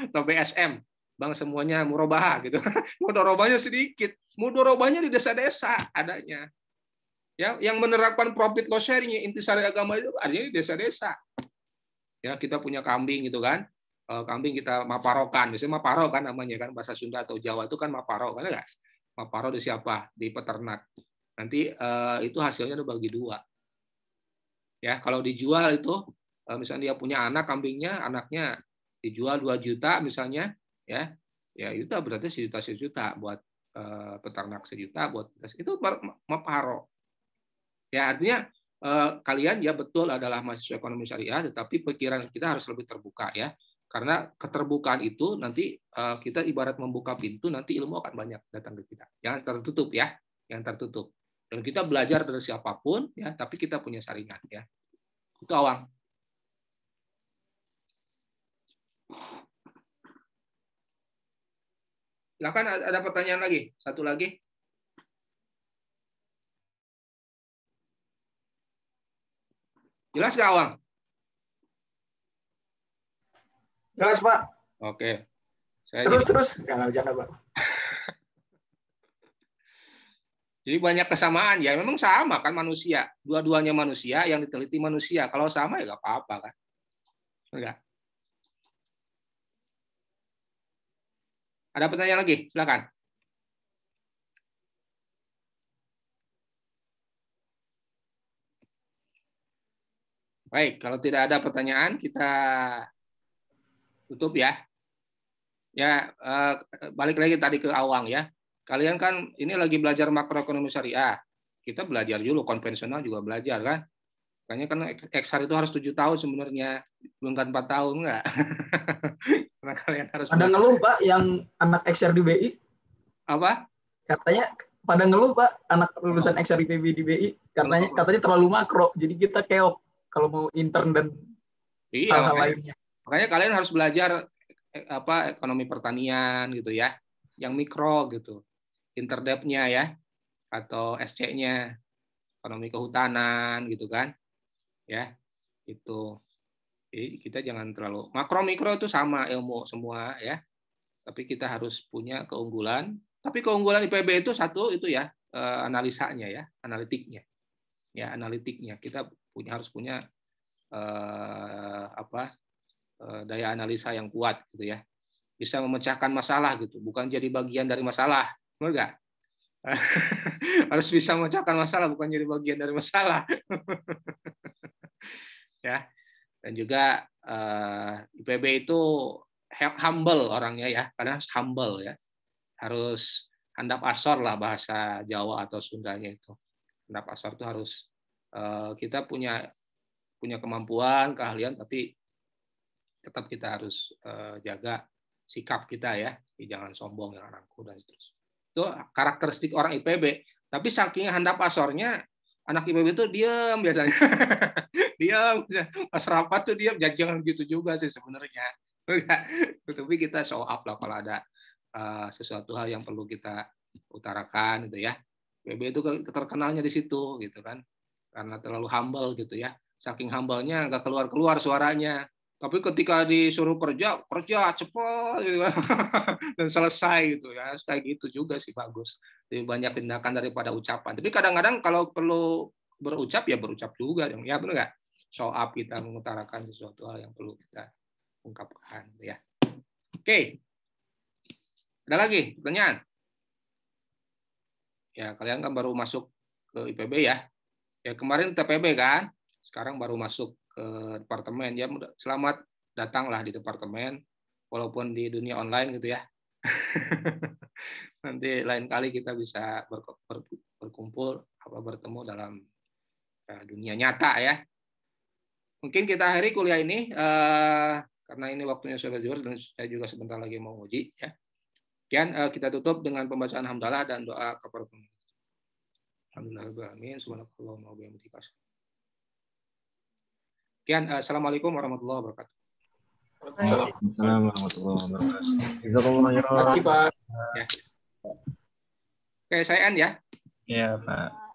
A: atau BSM, bank semuanya murabahah gitu. Mudharabahnya sedikit, mudharabahnya di desa-desa adanya. Ya, yang menerapkan profit loss sharing intisari agama itu adanya di desa-desa. Ya, kita punya kambing gitu kan, kambing kita maparokan, biasanya maparo kan namanya kan, bahasa Sunda atau Jawa itu kan maparo kan enggak? Maparo di siapa? Di peternak. Nanti itu hasilnya dibagi 2. Ya, kalau dijual itu misalnya dia punya anak, kambingnya, anaknya dijual 2 juta misalnya, ya itu berarti sejuta buat peternak, 1 juta buat itu maparo. Ya, artinya kalian ya betul adalah mahasiswa ekonomi syariah, tetapi pikiran kita harus lebih terbuka ya, karena keterbukaan itu nanti kita ibarat membuka pintu, nanti ilmu akan banyak datang ke kita. Jangan tertutup ya, yang tertutup. Dan kita belajar dari siapapun ya, tapi kita punya saringan ya. Itu Awang. Silakan, ada pertanyaan lagi? Satu lagi. Jelas nggak, Awang?
E: Jelas, Pak.
A: Oke.
E: Terus. Jangan, Pak.
A: Jadi banyak kesamaan ya. Memang sama kan manusia. Dua-duanya manusia, yang diteliti manusia. Kalau sama ya nggak apa-apa kan. Enggak. Ada pertanyaan lagi? Silakan. Baik, kalau tidak ada pertanyaan, kita tutup ya. Ya, balik lagi tadi ke Awang ya. Kalian kan ini lagi belajar makroekonomi syariah. Kita belajar dulu, konvensional juga belajar kan. Makanya kan XR itu harus 7 tahun sebenarnya, belum kan 4 tahun enggak. Karena kalian harus
E: Ada ngeluh, Pak, yang anak XR di BI.
A: apa?
E: Katanya pada ngeluh, Pak, anak lulusan XR IPB di BI. Katanya terlalu makro, jadi kita keok kalau mau intern dan hal-hal lainnya.
A: Makanya kalian harus belajar ekonomi pertanian gitu ya, yang mikro gitu, interdepth-nya ya, atau SC-nya, ekonomi kehutanan gitu kan, ya itu. Jadi kita jangan terlalu makro mikro itu sama ilmu semua ya, tapi kita harus punya keunggulan. Tapi keunggulan IPB itu satu itu ya, analisanya ya, analitiknya kita harus punya daya analisa yang kuat gitu ya, bisa memecahkan masalah gitu, bukan jadi bagian dari masalah, benar nggak? Harus bisa memecahkan masalah, bukan jadi bagian dari masalah. Ya, dan juga IPB itu humble orangnya ya, karena harus humble ya, harus handap asor lah bahasa Jawa atau Sundanya itu. Handap asor itu harus kita punya kemampuan, keahlian, tapi tetap kita harus jaga sikap kita ya, jangan sombong, jangan angkuh dan seterusnya. Itu karakteristik orang IPB. Tapi saking handap asornya, anak IPB itu diam biasanya. Diam, pas rapat tuh diam. Jangan gitu juga sih sebenarnya. Tapi kita show up lah kalau ada sesuatu hal yang perlu kita utarakan gitu ya. IPB itu terkenalnya di situ gitu kan, karena terlalu humble gitu ya. Saking humble-nya nggak keluar suaranya. Tapi ketika disuruh kerja cepat gitu. Dan selesai gitu ya. Kayak gitu juga sih bagus. Lebih banyak tindakan daripada ucapan. Tapi kadang-kadang kalau perlu berucap ya berucap juga. Ya benar nggak? Show up kita mengutarakan sesuatu hal yang perlu kita ungkapkan gitu ya. Oke. Ada lagi pertanyaan? Ya, kalian kan baru masuk ke IPB ya. Ya kemarin TPB kan. Sekarang baru masuk ke departemen ya, selamat datanglah di departemen walaupun di dunia online gitu ya. Nanti lain kali kita bisa berkumpul bertemu dalam dunia nyata ya. Mungkin kita akhiri kuliah ini karena ini waktunya sudah zuhur dan saya juga sebentar lagi mau uji ya. Kemudian kita tutup dengan pembacaan hamdalah dan doa kafaratul majelis. Alhamdulillahirabbil alamin, subhanakallahumma wa bihamdika. Sekian, assalamualaikum warahmatullahi wabarakatuh.
B: Waalaikumsalam warahmatullahi wabarakatuh. Jazakallahu khairan.
E: Terima kasih, Pak.
A: Ya. Oke, saya end ya.
B: Iya, Pak.